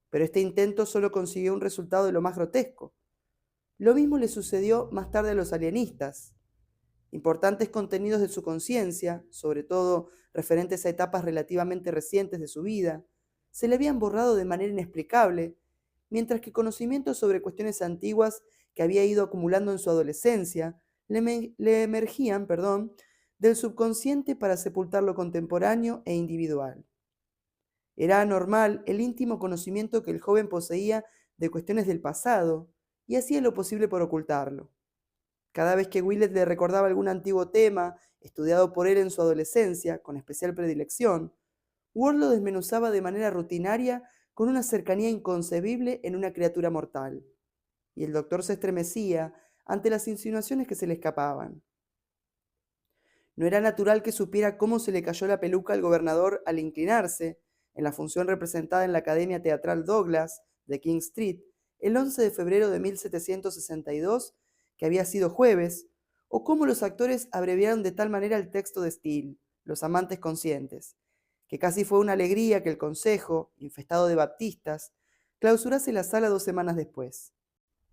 Speaker 1: Pero este intento solo consiguió un resultado de lo más grotesco. Lo mismo le sucedió más tarde a los alienistas. Importantes contenidos de su conciencia, sobre todo referentes a etapas relativamente recientes de su vida, se le habían borrado de manera inexplicable, mientras que conocimientos sobre cuestiones antiguas que había ido acumulando en su adolescencia le emergían, del subconsciente para sepultar lo contemporáneo e individual. Era anormal el íntimo conocimiento que el joven poseía de cuestiones del pasado y hacía lo posible por ocultarlo. Cada vez que Willett le recordaba algún antiguo tema estudiado por él en su adolescencia, con especial predilección, Ward lo desmenuzaba de manera rutinaria con una cercanía inconcebible en una criatura mortal, y el doctor se estremecía ante las insinuaciones que se le escapaban. No era natural que supiera cómo se le cayó la peluca al gobernador al inclinarse, en la función representada en la Academia Teatral Douglas de King Street, el 11 de febrero de 1762, que había sido jueves, o cómo los actores abreviaron de tal manera el texto de Steele, Los amantes conscientes, que casi fue una alegría que el consejo, infestado de baptistas, clausurase la sala 2 semanas después.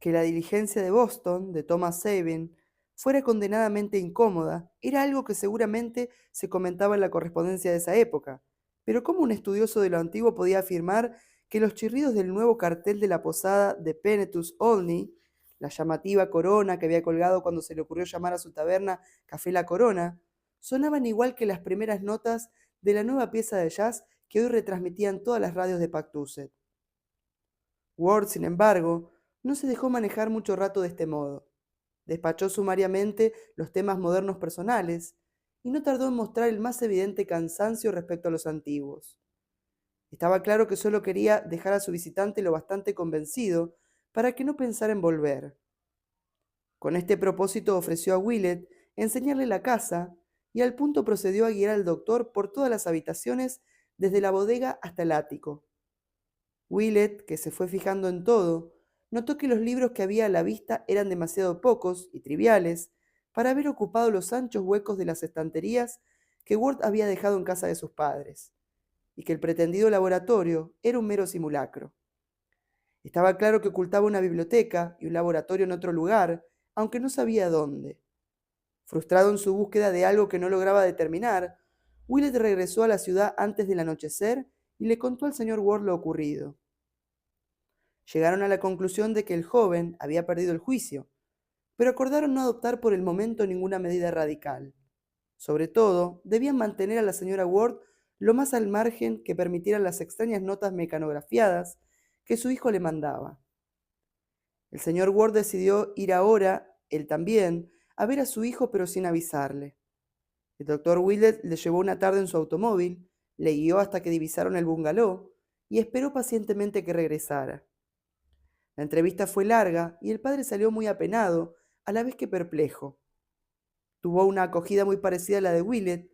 Speaker 1: Que la diligencia de Boston, de Thomas Sabin, fuera condenadamente incómoda, era algo que seguramente se comentaba en la correspondencia de esa época, pero ¿cómo un estudioso de lo antiguo podía afirmar que los chirridos del nuevo cartel de la posada de Penetus Olney, la llamativa corona que había colgado cuando se le ocurrió llamar a su taberna Café La Corona, sonaban igual que las primeras notas de la nueva pieza de jazz que hoy retransmitían todas las radios de Patuxet? Ward, sin embargo, no se dejó manejar mucho rato de este modo. Despachó sumariamente los temas modernos personales y no tardó en mostrar el más evidente cansancio respecto a los antiguos. Estaba claro que solo quería dejar a su visitante lo bastante convencido para que no pensara en volver. Con este propósito ofreció a Willett enseñarle la casa y al punto procedió a guiar al doctor por todas las habitaciones desde la bodega hasta el ático. Willett, que se fue fijando en todo, notó que los libros que había a la vista eran demasiado pocos y triviales para haber ocupado los anchos huecos de las estanterías que Ward había dejado en casa de sus padres, y que el pretendido laboratorio era un mero simulacro. Estaba claro que ocultaba una biblioteca y un laboratorio en otro lugar, aunque no sabía dónde. Frustrado en su búsqueda de algo que no lograba determinar, Willett regresó a la ciudad antes del anochecer y le contó al señor Ward lo ocurrido. Llegaron a la conclusión de que el joven había perdido el juicio, pero acordaron no adoptar por el momento ninguna medida radical. Sobre todo, debían mantener a la señora Ward lo más al margen que permitieran las extrañas notas mecanografiadas que su hijo le mandaba. El señor Ward decidió ir ahora, él también, a ver a su hijo pero sin avisarle. El doctor Willett le llevó una tarde en su automóvil, le guió hasta que divisaron el bungalow y esperó pacientemente que regresara. La entrevista fue larga y el padre salió muy apenado, a la vez que perplejo. Tuvo una acogida muy parecida a la de Willett,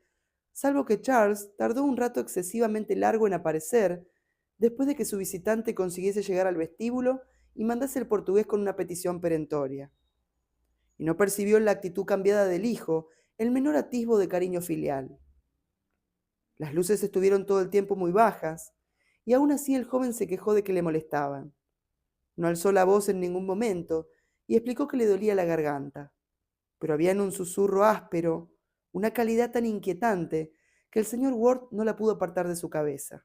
Speaker 1: salvo que Charles tardó un rato excesivamente largo en aparecer, después de que su visitante consiguiese llegar al vestíbulo y mandase el portugués con una petición perentoria. Y no percibió en la actitud cambiada del hijo el menor atisbo de cariño filial. Las luces estuvieron todo el tiempo muy bajas, y aún así el joven se quejó de que le molestaban. No alzó la voz en ningún momento y explicó que le dolía la garganta, pero había en un susurro áspero una calidad tan inquietante que el señor Ward no la pudo apartar de su cabeza.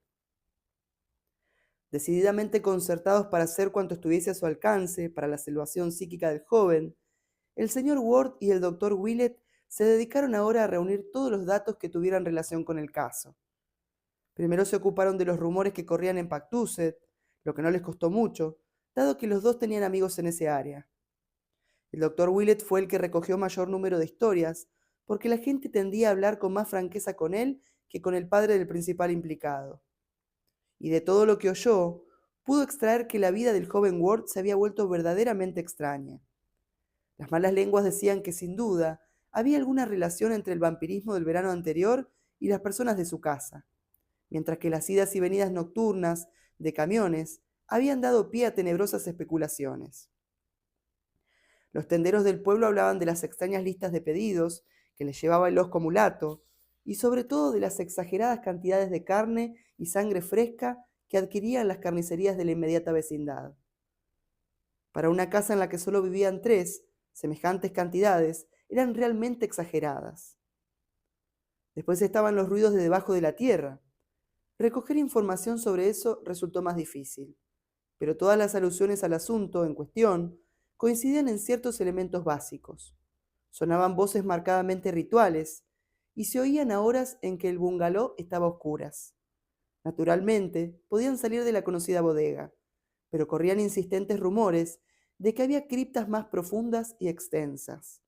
Speaker 1: Decididamente concertados para hacer cuanto estuviese a su alcance para la salvación psíquica del joven, el señor Ward y el doctor Willett se dedicaron ahora a reunir todos los datos que tuvieran relación con el caso. Primero se ocuparon de los rumores que corrían en Pactuset, lo que no les costó mucho, dado que los dos tenían amigos en ese área. El doctor Willett fue el que recogió mayor número de historias, porque la gente tendía a hablar con más franqueza con él que con el padre del principal implicado. Y de todo lo que oyó, pudo extraer que la vida del joven Ward se había vuelto verdaderamente extraña. Las malas lenguas decían que sin duda había alguna relación entre el vampirismo del verano anterior y las personas de su casa, mientras que las idas y venidas nocturnas de camiones habían dado pie a tenebrosas especulaciones. Los tenderos del pueblo hablaban de las extrañas listas de pedidos que les llevaba el osco mulato y sobre todo de las exageradas cantidades de carne y sangre fresca que adquirían las carnicerías de la inmediata vecindad. Para una casa en la que solo vivían tres, semejantes cantidades eran realmente exageradas. Después estaban los ruidos de debajo de la tierra. Recoger información sobre eso resultó más difícil, pero todas las alusiones al asunto en cuestión coincidían en ciertos elementos básicos. Sonaban voces marcadamente rituales y se oían a horas en que el bungalow estaba a oscuras. Naturalmente, podían salir de la conocida bodega, pero corrían insistentes rumores de que había criptas más profundas y extensas.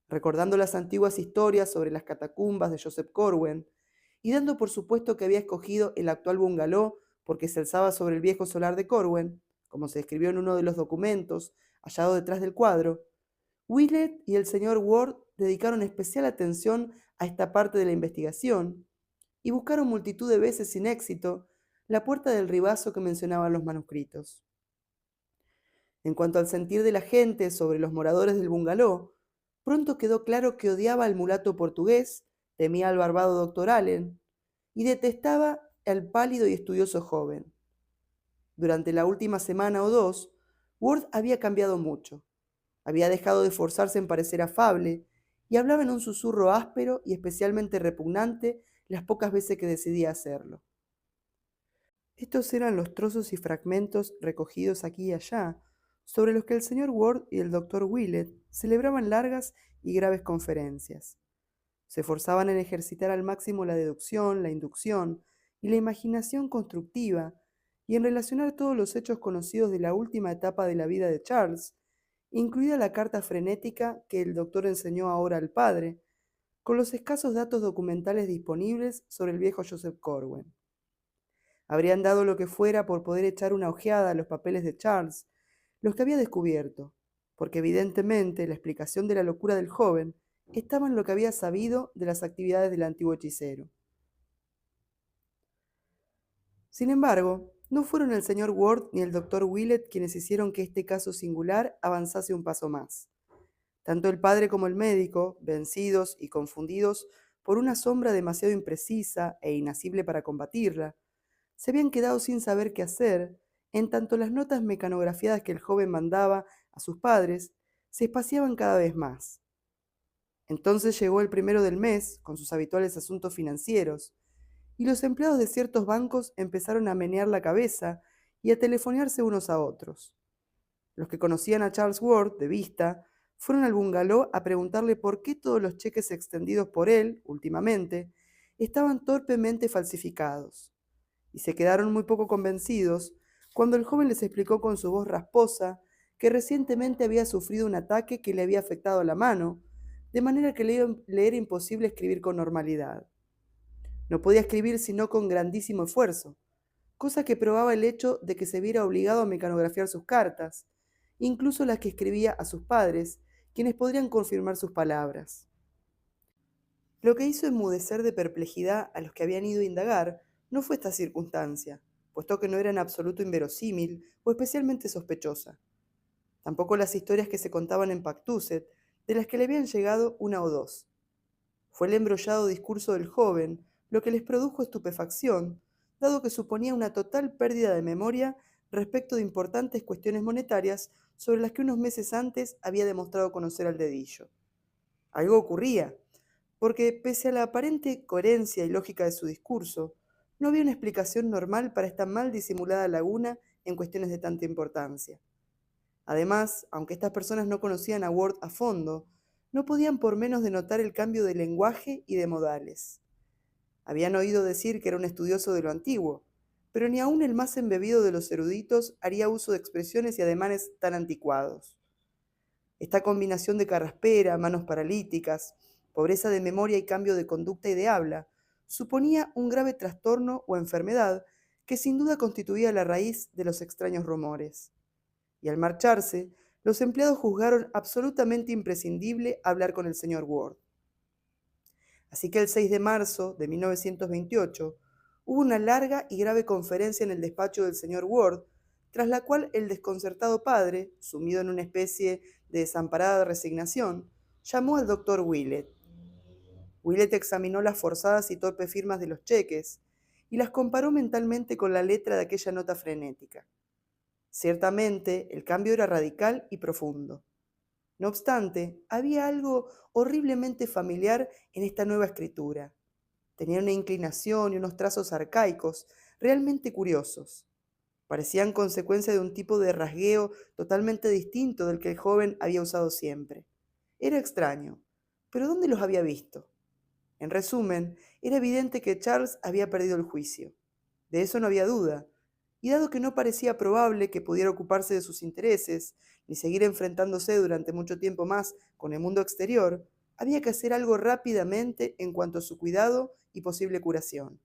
Speaker 1: Recordando las antiguas historias sobre las catacumbas de Joseph Corwen, y dando por supuesto que había escogido el actual bungalow porque se alzaba sobre el viejo solar de Corwen, como se escribió en uno de los documentos hallado detrás del cuadro, Willett y el señor Ward dedicaron especial atención a esta parte de la investigación y buscaron multitud de veces sin éxito la puerta del ribazo que mencionaban los manuscritos. En cuanto al sentir de la gente sobre los moradores del bungalow, pronto quedó claro que odiaba al mulato portugués, temía al barbado doctor Allen y detestaba al pálido y estudioso joven. Durante la última semana o dos, Ward había cambiado mucho. Había dejado de esforzarse en parecer afable y hablaba en un susurro áspero y especialmente repugnante las pocas veces que decidía hacerlo. Estos eran los trozos y fragmentos recogidos aquí y allá, sobre los que el señor Ward y el doctor Willett celebraban largas y graves conferencias. Se esforzaban en ejercitar al máximo la deducción, la inducción y la imaginación constructiva, y en relacionar todos los hechos conocidos de la última etapa de la vida de Charles, incluida la carta frenética que el doctor enseñó ahora al padre, con los escasos datos documentales disponibles sobre el viejo Joseph Corwen. Habrían dado lo que fuera por poder echar una ojeada a los papeles de Charles, los que había descubierto, porque evidentemente la explicación de la locura del joven estaba en lo que había sabido de las actividades del antiguo hechicero. Sin embargo, no fueron el señor Ward ni el doctor Willett quienes hicieron que este caso singular avanzase un paso más. Tanto el padre como el médico, vencidos y confundidos por una sombra demasiado imprecisa e inasible para combatirla, se habían quedado sin saber qué hacer, en tanto las notas mecanografiadas que el joven mandaba a sus padres se espaciaban cada vez más. Entonces llegó el primero del mes, con sus habituales asuntos financieros, y los empleados de ciertos bancos empezaron a menear la cabeza y a telefonearse unos a otros. Los que conocían a Charles Ward de vista fueron al bungalow a preguntarle por qué todos los cheques extendidos por él, últimamente, estaban torpemente falsificados, y se quedaron muy poco convencidos cuando el joven les explicó con su voz rasposa que recientemente había sufrido un ataque que le había afectado la mano, de manera que le era imposible escribir con normalidad. No podía escribir sino con grandísimo esfuerzo, cosa que probaba el hecho de que se viera obligado a mecanografiar sus cartas, incluso las que escribía a sus padres, quienes podrían confirmar sus palabras. Lo que hizo enmudecer de perplejidad a los que habían ido a indagar no fue esta circunstancia, puesto que no era en absoluto inverosímil o especialmente sospechosa. Tampoco las historias que se contaban en Pactuset, de las que le habían llegado una o dos. Fue el embrollado discurso del joven lo que les produjo estupefacción, dado que suponía una total pérdida de memoria respecto de importantes cuestiones monetarias sobre las que unos meses antes había demostrado conocer al dedillo. Algo ocurría, porque pese a la aparente coherencia y lógica de su discurso, No había una explicación normal para esta mal disimulada laguna en cuestiones de tanta importancia. Además, aunque estas personas no conocían a Ward a fondo, no podían por menos de notar el cambio de lenguaje y de modales. Habían oído decir que era un estudioso de lo antiguo, pero ni aun el más embebido de los eruditos haría uso de expresiones y ademanes tan anticuados. Esta combinación de carraspera, manos paralíticas, pobreza de memoria y cambio de conducta y de habla, suponía un grave trastorno o enfermedad que sin duda constituía la raíz de los extraños rumores. Y al marcharse, los empleados juzgaron absolutamente imprescindible hablar con el señor Ward. Así que el 6 de marzo de 1928 hubo una larga y grave conferencia en el despacho del señor Ward, tras la cual el desconcertado padre, sumido en una especie de desamparada resignación, llamó al doctor Willett. Willett examinó las forzadas y torpes firmas de los cheques y las comparó mentalmente con la letra de aquella nota frenética. Ciertamente, el cambio era radical y profundo. No obstante, había algo horriblemente familiar en esta nueva escritura. Tenía una inclinación y unos trazos arcaicos, realmente curiosos. Parecían consecuencia de un tipo de rasgueo totalmente distinto del que el joven había usado siempre. Era extraño, pero ¿dónde los había visto? En resumen, era evidente que Charles había perdido el juicio. De eso no había duda, y dado que no parecía probable que pudiera ocuparse de sus intereses, ni seguir enfrentándose durante mucho tiempo más con el mundo exterior, había que hacer algo rápidamente en cuanto a su cuidado y posible curación.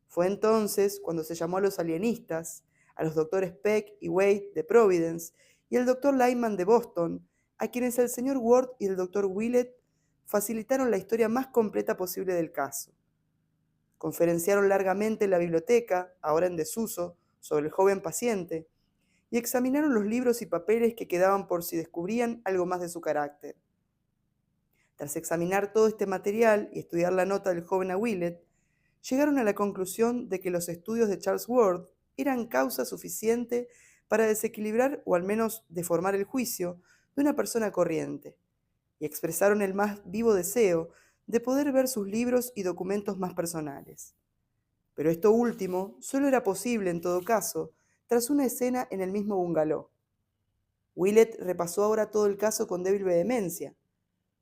Speaker 1: Fue entonces cuando se llamó a los alienistas, a los doctores Peck y Wade de Providence y al doctor Lyman de Boston, a quienes el señor Ward y el doctor Willett facilitaron la historia más completa posible del caso. Conferenciaron largamente en la biblioteca, ahora en desuso, sobre el joven paciente, y examinaron los libros y papeles que quedaban por si descubrían algo más de su carácter. Tras examinar todo este material y estudiar la nota del joven a Willett, llegaron a la conclusión de que los estudios de Charles Ward eran causa suficiente para desequilibrar o al menos deformar el juicio de una persona corriente, y expresaron el más vivo deseo de poder ver sus libros y documentos más personales. Pero esto último solo era posible, en todo caso, tras una escena en el mismo bungalow. Willett repasó ahora todo el caso con débil vehemencia.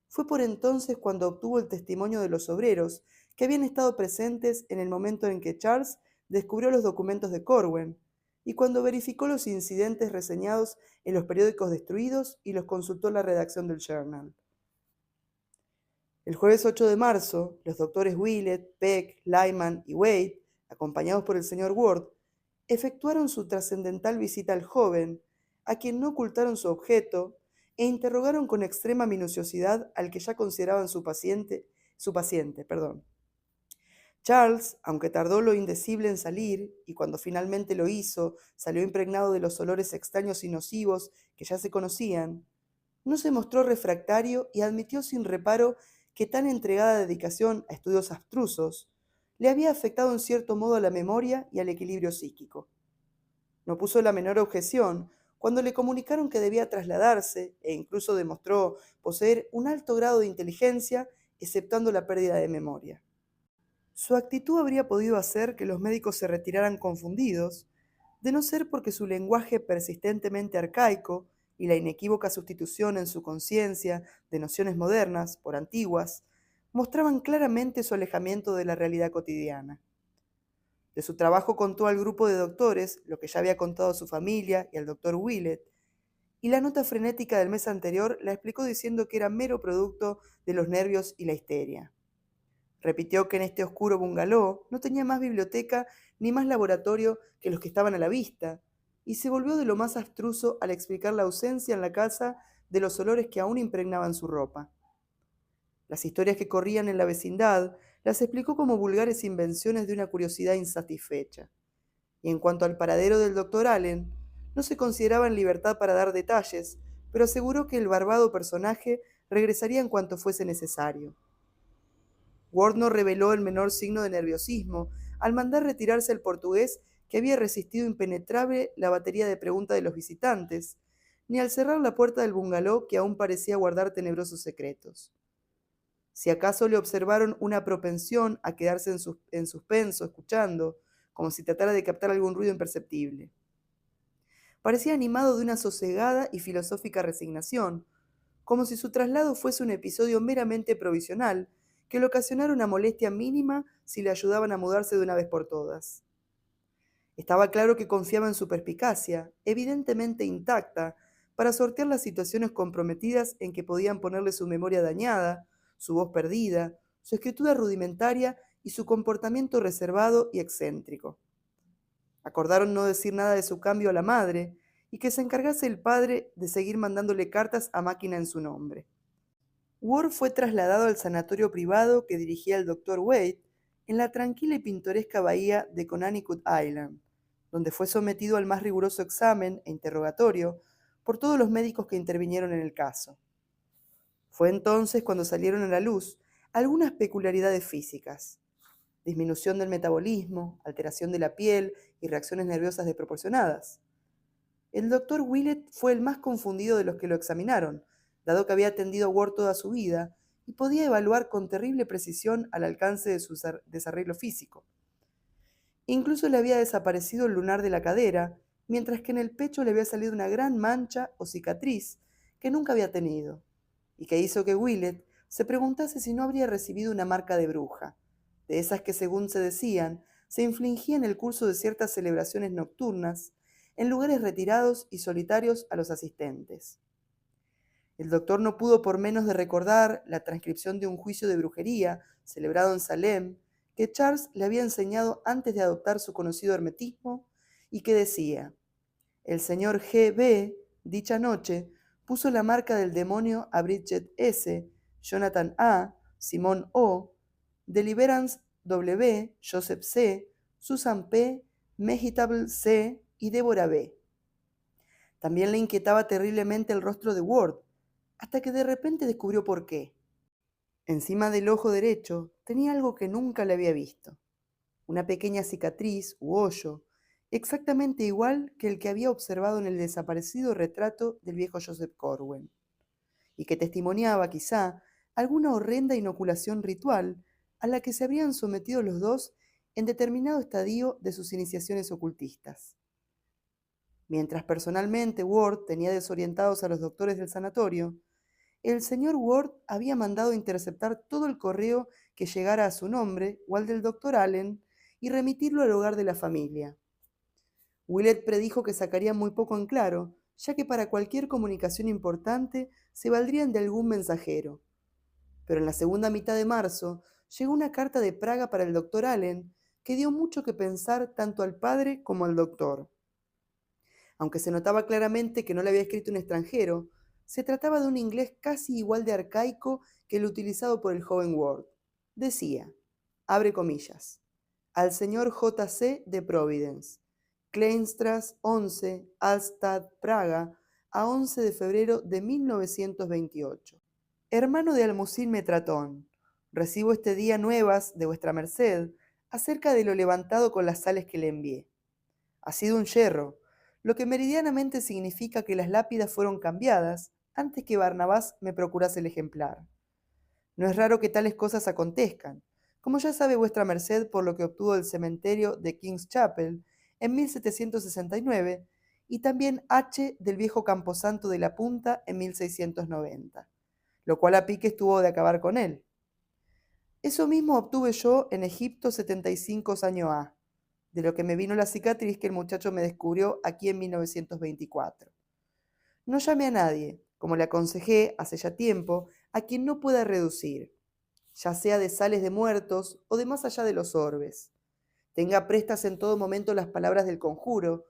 Speaker 1: Fue por entonces cuando obtuvo el testimonio de los obreros que habían estado presentes en el momento en que Charles descubrió los documentos de Corwen y cuando verificó los incidentes reseñados en los periódicos destruidos y los consultó en la redacción del Journal. El jueves 8 de marzo, los doctores Willett, Peck, Lyman y Wade, acompañados por el señor Ward, efectuaron su trascendental visita al joven, a quien no ocultaron su objeto, e interrogaron con extrema minuciosidad al que ya consideraban su paciente. Charles, aunque tardó lo indecible en salir, y cuando finalmente lo hizo, salió impregnado de los olores extraños y nocivos que ya se conocían, no se mostró refractario y admitió sin reparo que tan entregada dedicación a estudios abstrusos le había afectado en cierto modo a la memoria y al equilibrio psíquico. No puso la menor objeción cuando le comunicaron que debía trasladarse, e incluso demostró poseer un alto grado de inteligencia, exceptuando la pérdida de memoria. Su actitud habría podido hacer que los médicos se retiraran confundidos, de no ser porque su lenguaje persistentemente arcaico y la inequívoca sustitución en su conciencia de nociones modernas por antiguas mostraban claramente su alejamiento de la realidad cotidiana. De su trabajo contó al grupo de doctores lo que ya había contado a su familia y al doctor Willett, y la nota frenética del mes anterior la explicó diciendo que era mero producto de los nervios y la histeria. Repitió que en este oscuro bungalow no tenía más biblioteca ni más laboratorio que los que estaban a la vista, y se volvió de lo más abstruso al explicar la ausencia en la casa de los olores que aún impregnaban su ropa. Las historias que corrían en la vecindad las explicó como vulgares invenciones de una curiosidad insatisfecha. Y en cuanto al paradero del doctor Allen, no se consideraba en libertad para dar detalles, pero aseguró que el barbado personaje regresaría en cuanto fuese necesario. Ward no reveló el menor signo de nerviosismo al mandar retirarse al portugués que había resistido impenetrable la batería de preguntas de los visitantes, ni al cerrar la puerta del bungalow que aún parecía guardar tenebrosos secretos. Si acaso le observaron una propensión a quedarse en suspenso, escuchando, como si tratara de captar algún ruido imperceptible. Parecía animado de una sosegada y filosófica resignación, como si su traslado fuese un episodio meramente provisional, que le ocasionara una molestia mínima si le ayudaban a mudarse de una vez por todas. Estaba claro que confiaba en su perspicacia, evidentemente intacta, para sortear las situaciones comprometidas en que podían ponerle su memoria dañada, su voz perdida, su escritura rudimentaria y su comportamiento reservado y excéntrico. Acordaron no decir nada de su cambio a la madre y que se encargase el padre de seguir mandándole cartas a máquina en su nombre. Ward fue trasladado al sanatorio privado que dirigía el doctor Wade en la tranquila y pintoresca bahía de Connecticut Island, donde fue sometido al más riguroso examen e interrogatorio por todos los médicos que intervinieron en el caso. Fue entonces cuando salieron a la luz algunas peculiaridades físicas: disminución del metabolismo, alteración de la piel y reacciones nerviosas desproporcionadas. El doctor Willett fue el más confundido de los que lo examinaron, dado que había atendido a Ward toda su vida y podía evaluar con terrible precisión al alcance de su desarreglo físico. Incluso le había desaparecido el lunar de la cadera, mientras que en el pecho le había salido una gran mancha o cicatriz que nunca había tenido, y que hizo que Willett se preguntase si no habría recibido una marca de bruja, de esas que, según se decían, se infligía en el curso de ciertas celebraciones nocturnas, en lugares retirados y solitarios a los asistentes. El doctor no pudo por menos de recordar la transcripción de un juicio de brujería celebrado en Salem, que Charles le había enseñado antes de adoptar su conocido hermetismo, y que decía: el señor G. B. dicha noche puso la marca del demonio a Bridget S., Jonathan A., Simón O., Deliverance W., Joseph C., Susan P., Mehitable C. y Deborah B. También le inquietaba terriblemente el rostro de Ward, hasta que de repente descubrió por qué. Encima del ojo derecho tenía algo que nunca le había visto: una pequeña cicatriz u hoyo, exactamente igual que el que había observado en el desaparecido retrato del viejo Joseph Corwin, y que testimoniaba, quizá, alguna horrenda inoculación ritual a la que se habrían sometido los dos en determinado estadio de sus iniciaciones ocultistas. Mientras personalmente Ward tenía desorientados a los doctores del sanatorio, el señor Ward había mandado interceptar todo el correo que llegara a su nombre o al del doctor Allen y remitirlo al hogar de la familia. Willett predijo que sacaría muy poco en claro, ya que para cualquier comunicación importante se valdrían de algún mensajero. Pero en la segunda mitad de marzo llegó una carta de Praga para el doctor Allen que dio mucho que pensar tanto al padre como al doctor. Aunque se notaba claramente que no le había escrito un extranjero, se trataba de un inglés casi igual de arcaico que el utilizado por el joven Ward. Decía, abre comillas, al señor J. C. de Providence, Kleinstrasse 11, Alstad, Praga, a 11 de febrero de 1928. Hermano de Almucín Metratón, recibo este día nuevas de vuestra merced acerca de lo levantado con las sales que le envié. Ha sido un yerro, lo que meridianamente significa que las lápidas fueron cambiadas antes que Barnabás me procurase el ejemplar. No es raro que tales cosas acontezcan, como ya sabe vuestra merced por lo que obtuvo del cementerio de King's Chapel en 1769 y también H. del viejo camposanto de la Punta en 1690, lo cual a pique estuvo de acabar con él. Eso mismo obtuve yo en Egipto 75 años A, de lo que me vino la cicatriz que el muchacho me descubrió aquí en 1924. No llame a nadie, como le aconsejé hace ya tiempo, a quien no pueda reducir, ya sea de sales de muertos o de más allá de los orbes. Tenga prestas en todo momento las palabras del conjuro,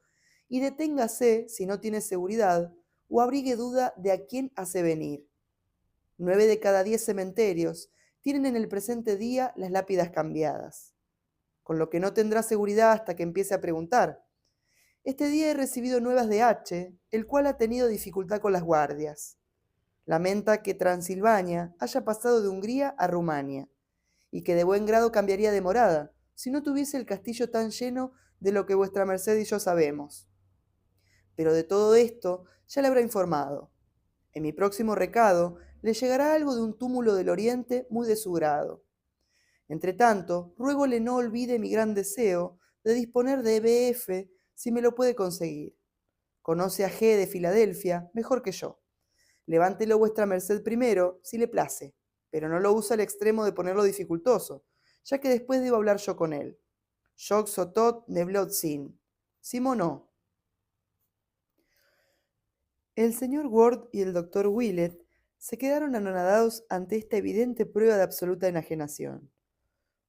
Speaker 1: y deténgase, si no tiene seguridad, o abrigue duda de a quién hace venir. 9 de cada 10 cementerios tienen en el presente día las lápidas cambiadas, con lo que no tendrá seguridad hasta que empiece a preguntar. Este día he recibido nuevas de H., el cual ha tenido dificultad con las guardias. Lamenta que Transilvania haya pasado de Hungría a Rumania, y que de buen grado cambiaría de morada, si no tuviese el castillo tan lleno de lo que vuestra merced y yo sabemos. Pero de todo esto ya le habrá informado. En mi próximo recado le llegará algo de un túmulo del oriente muy de su grado. Entretanto, ruégole no olvide mi gran deseo de disponer de EBF si me lo puede conseguir. Conoce a G de Filadelfia mejor que yo. Levántelo vuestra merced primero, si le place, pero no lo usa al extremo de ponerlo dificultoso, ya que después debo hablar yo con él. Joc sotot neblot sin. Simonó. El señor Ward y el doctor Willett se quedaron anonadados ante esta evidente prueba de absoluta enajenación.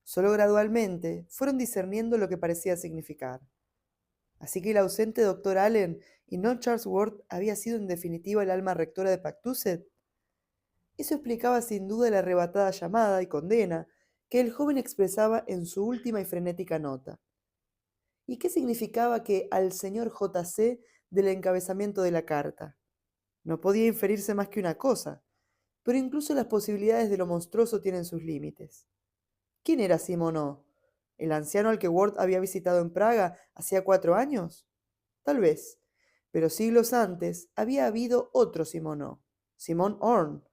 Speaker 1: Solo gradualmente fueron discerniendo lo que parecía significar. Así que el ausente doctor Allen y no Charles Ward había sido en definitiva el alma rectora de Pactuset. Eso explicaba sin duda la arrebatada llamada y condena que el joven expresaba en su última y frenética nota. ¿Y qué significaba que al señor J.C. del encabezamiento de la carta? No podía inferirse más que una cosa, pero incluso las posibilidades de lo monstruoso tienen sus límites. ¿Quién era Simonó? ¿El anciano al que Ward había visitado en Praga hacía 4 años? Tal vez, pero siglos antes había habido otro Simonó, Simón Horn,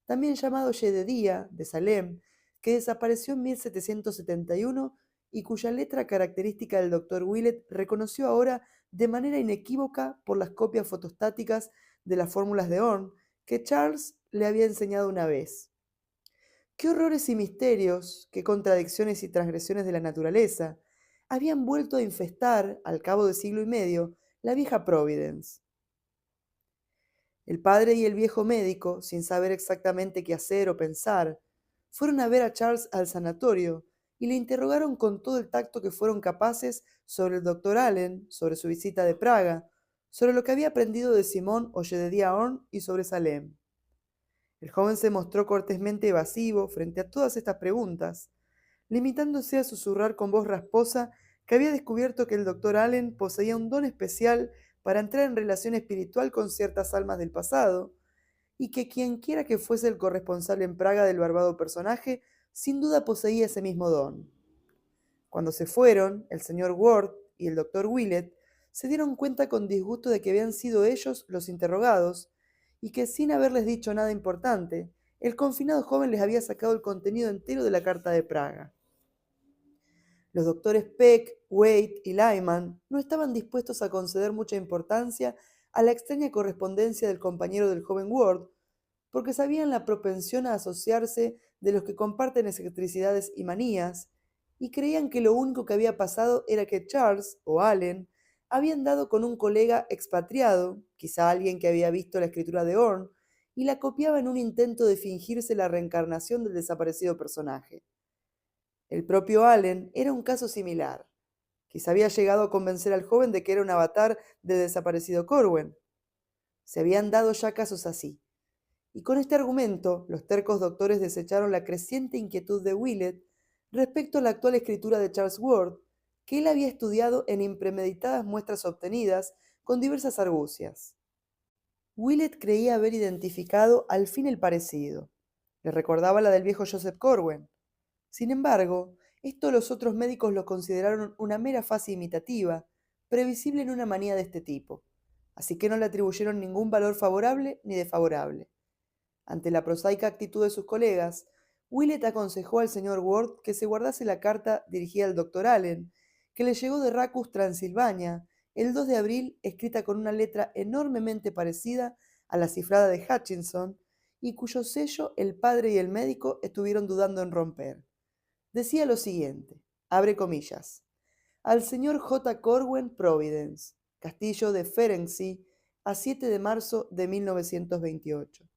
Speaker 1: también llamado Jededía de Salem, que desapareció en 1771 y cuya letra característica del doctor Willett reconoció ahora de manera inequívoca por las copias fotostáticas de las fórmulas de Horn que Charles le había enseñado una vez. Qué horrores y misterios, qué contradicciones y transgresiones de la naturaleza habían vuelto a infestar, al cabo de siglo y medio, la vieja Providence. El padre y el viejo médico, sin saber exactamente qué hacer o pensar, fueron a ver a Charles al sanatorio y le interrogaron con todo el tacto que fueron capaces sobre el doctor Allen, sobre su visita de Praga, sobre lo que había aprendido de Simón o Jedediah Horn y sobre Salem. El joven se mostró cortésmente evasivo frente a todas estas preguntas, limitándose a susurrar con voz rasposa que había descubierto que el doctor Allen poseía un don especial para entrar en relación espiritual con ciertas almas del pasado, y que quienquiera que fuese el corresponsal en Praga del barbado personaje, sin duda poseía ese mismo don. Cuando se fueron, el señor Ward y el doctor Willett se dieron cuenta con disgusto de que habían sido ellos los interrogados, y que sin haberles dicho nada importante, el confinado joven les había sacado el contenido entero de la carta de Praga. Los doctores Peck, Waite y Lyman no estaban dispuestos a conceder mucha importancia a la extraña correspondencia del compañero del joven Ward, porque sabían la propensión a asociarse de los que comparten excentricidades y manías, y creían que lo único que había pasado era que Charles o Allen habían dado con un colega expatriado, quizá alguien que había visto la escritura de Horn, y la copiaba en un intento de fingirse la reencarnación del desaparecido personaje. El propio Allen era un caso similar. Quizá había llegado a convencer al joven de que era un avatar del desaparecido Corwen. Se habían dado ya casos así. Y con este argumento, los tercos doctores desecharon la creciente inquietud de Willett respecto a la actual escritura de Charles Ward, que él había estudiado en impremeditadas muestras obtenidas con diversas argucias. Willett creía haber identificado al fin el parecido. Le recordaba la del viejo Joseph Corwen. Sin embargo, esto los otros médicos lo consideraron una mera fase imitativa, previsible en una manía de este tipo, así que no le atribuyeron ningún valor favorable ni desfavorable. Ante la prosaica actitud de sus colegas, Willett aconsejó al señor Ward que se guardase la carta dirigida al doctor Allen, que le llegó de Racus, Transilvania, el 2 de abril, escrita con una letra enormemente parecida a la cifrada de Hutchinson, y cuyo sello el padre y el médico estuvieron dudando en romper. Decía lo siguiente, abre comillas, al señor J. Corwen, Providence, Castillo de Ferenczi, a 7 de marzo de 1928.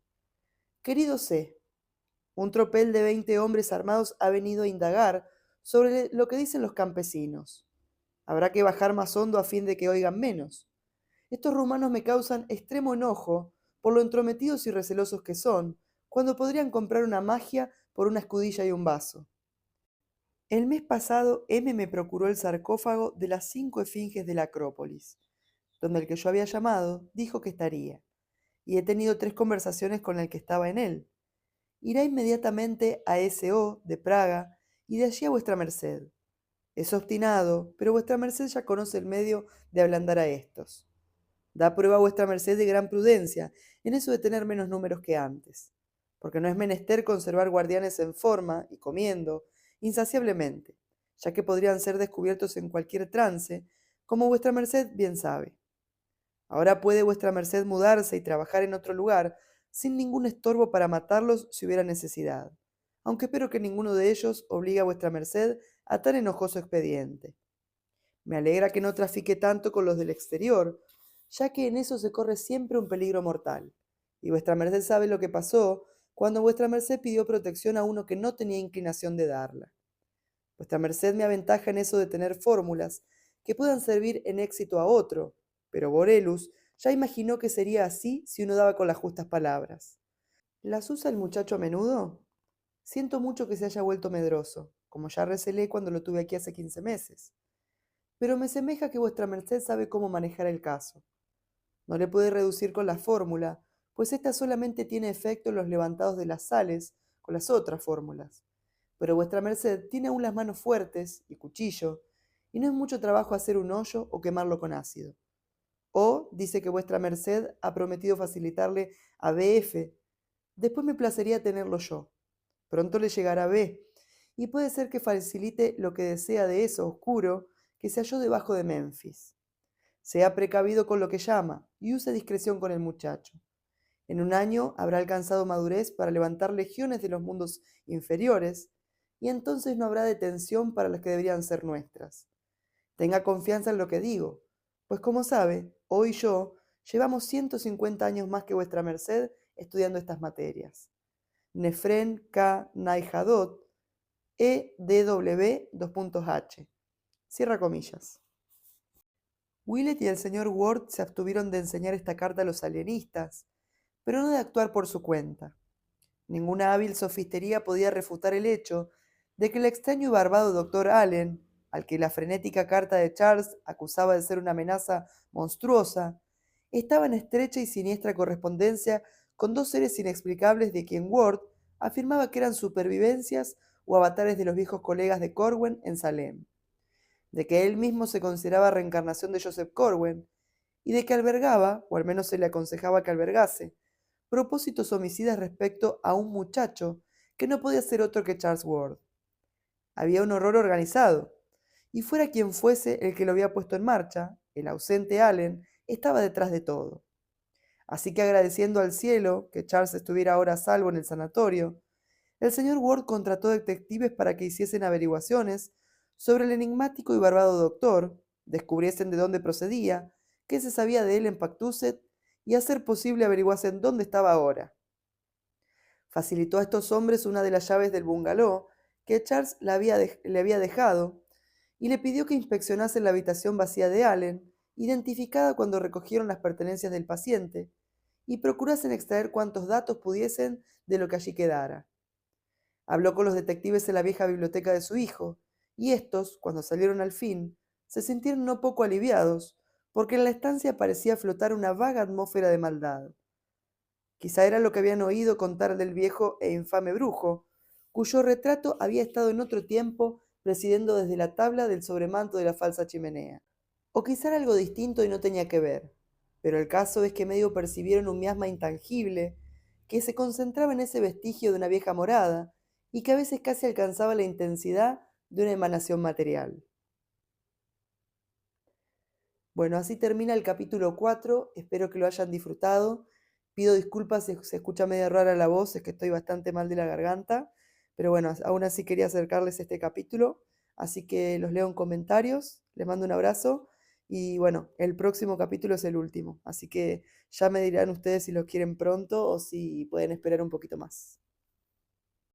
Speaker 1: Querido C., un tropel de 20 hombres armados ha venido a indagar sobre lo que dicen los campesinos. Habrá que bajar más hondo a fin de que oigan menos. Estos rumanos me causan extremo enojo por lo entrometidos y recelosos que son, cuando podrían comprar una magia por una escudilla y un vaso. El mes pasado M me procuró el sarcófago de las 5 esfinges de la Acrópolis, donde el que yo había llamado dijo que estaría, y he tenido 3 conversaciones con el que estaba en él. Irá inmediatamente a S.O. de Praga y de allí a vuestra merced. Es obstinado, pero vuestra merced ya conoce el medio de ablandar a éstos. Da prueba a vuestra merced de gran prudencia en eso de tener menos números que antes. porque no es menester conservar guardianes en forma y comiendo insaciablemente, ya que podrían ser descubiertos en cualquier trance, como vuestra merced bien sabe. Ahora puede vuestra merced mudarse y trabajar en otro lugar sin ningún estorbo para matarlos si hubiera necesidad, aunque espero que ninguno de ellos obligue a vuestra merced a tan enojoso expediente. Me alegra que no trafique tanto con los del exterior, ya que en eso se corre siempre un peligro mortal. Y vuestra merced sabe lo que pasó cuando vuestra merced pidió protección a uno que no tenía inclinación de darla. Vuestra merced me aventaja en eso de tener fórmulas que puedan servir en éxito a otro, pero Borelus ya imaginó que sería así si uno daba con las justas palabras. ¿Las usa el muchacho a menudo? Siento mucho que se haya vuelto medroso, como ya recelé cuando lo tuve aquí hace 15 meses. Pero me semeja que vuestra merced sabe cómo manejar el caso. No le puede reducir con la fórmula, pues ésta solamente tiene efecto en los levantados de las sales con las otras fórmulas. Pero vuestra merced tiene aún las manos fuertes y cuchillo, y no es mucho trabajo hacer un hoyo o quemarlo con ácido. O dice que vuestra merced ha prometido facilitarle a BF. Después me placería tenerlo yo. Pronto le llegará B, y puede ser que facilite lo que desea de eso oscuro que se halló debajo de Memphis. Sea precavido con lo que llama y use discreción con el muchacho. En un año habrá alcanzado madurez para levantar legiones de los mundos inferiores, y entonces no habrá detención para las que deberían ser nuestras. Tenga confianza en lo que digo, pues como sabe, hoy y yo llevamos 150 años más que vuestra merced estudiando estas materias. Nefren K. Naihadot, EDW, H. Cierra comillas. Willett y el señor Ward se abstuvieron de enseñar esta carta a los alienistas, pero no de actuar por su cuenta. Ninguna hábil sofistería podía refutar el hecho de que el extraño y barbado doctor Allen, al que la frenética carta de Charles acusaba de ser una amenaza monstruosa, estaba en estrecha y siniestra correspondencia con dos seres inexplicables de quien Ward afirmaba que eran supervivencias o avatares de los viejos colegas de Corwen en Salem, de que él mismo se consideraba reencarnación de Joseph Corwen, y de que albergaba, o al menos se le aconsejaba que albergase, propósitos homicidas respecto a un muchacho que no podía ser otro que Charles Ward. Había un horror organizado, y fuera quien fuese el que lo había puesto en marcha, el ausente Allen estaba detrás de todo. Así que agradeciendo al cielo que Charles estuviera ahora a salvo en el sanatorio, el señor Ward contrató detectives para que hiciesen averiguaciones sobre el enigmático y barbado doctor, descubriesen de dónde procedía, qué se sabía de él en Pactuset y, a ser posible, averiguasen dónde estaba ahora. Facilitó a estos hombres una de las llaves del bungalow que Charles le había dejado y le pidió que inspeccionasen la habitación vacía de Allen, identificada cuando recogieron las pertenencias del paciente, y procurasen extraer cuantos datos pudiesen de lo que allí quedara. Habló con los detectives en la vieja biblioteca de su hijo, y éstos, cuando salieron al fin, se sintieron no poco aliviados, porque en la estancia parecía flotar una vaga atmósfera de maldad. Quizá era lo que habían oído contar del viejo e infame brujo, cuyo retrato había estado en otro tiempo presidiendo desde la tabla del sobremanto de la falsa chimenea. O quizá era algo distinto y no tenía que ver, pero el caso es que medio percibieron un miasma intangible que se concentraba en ese vestigio de una vieja morada y que a veces casi alcanzaba la intensidad de una emanación material. Bueno, así termina el capítulo 4, espero que lo hayan disfrutado. Pido disculpas si se escucha medio rara la voz, es que estoy bastante mal de la garganta, pero bueno, aún así quería acercarles este capítulo, así que los leo en comentarios, les mando un abrazo y bueno, el próximo capítulo es el último, así que ya me dirán ustedes si lo quieren pronto o si pueden esperar un poquito más.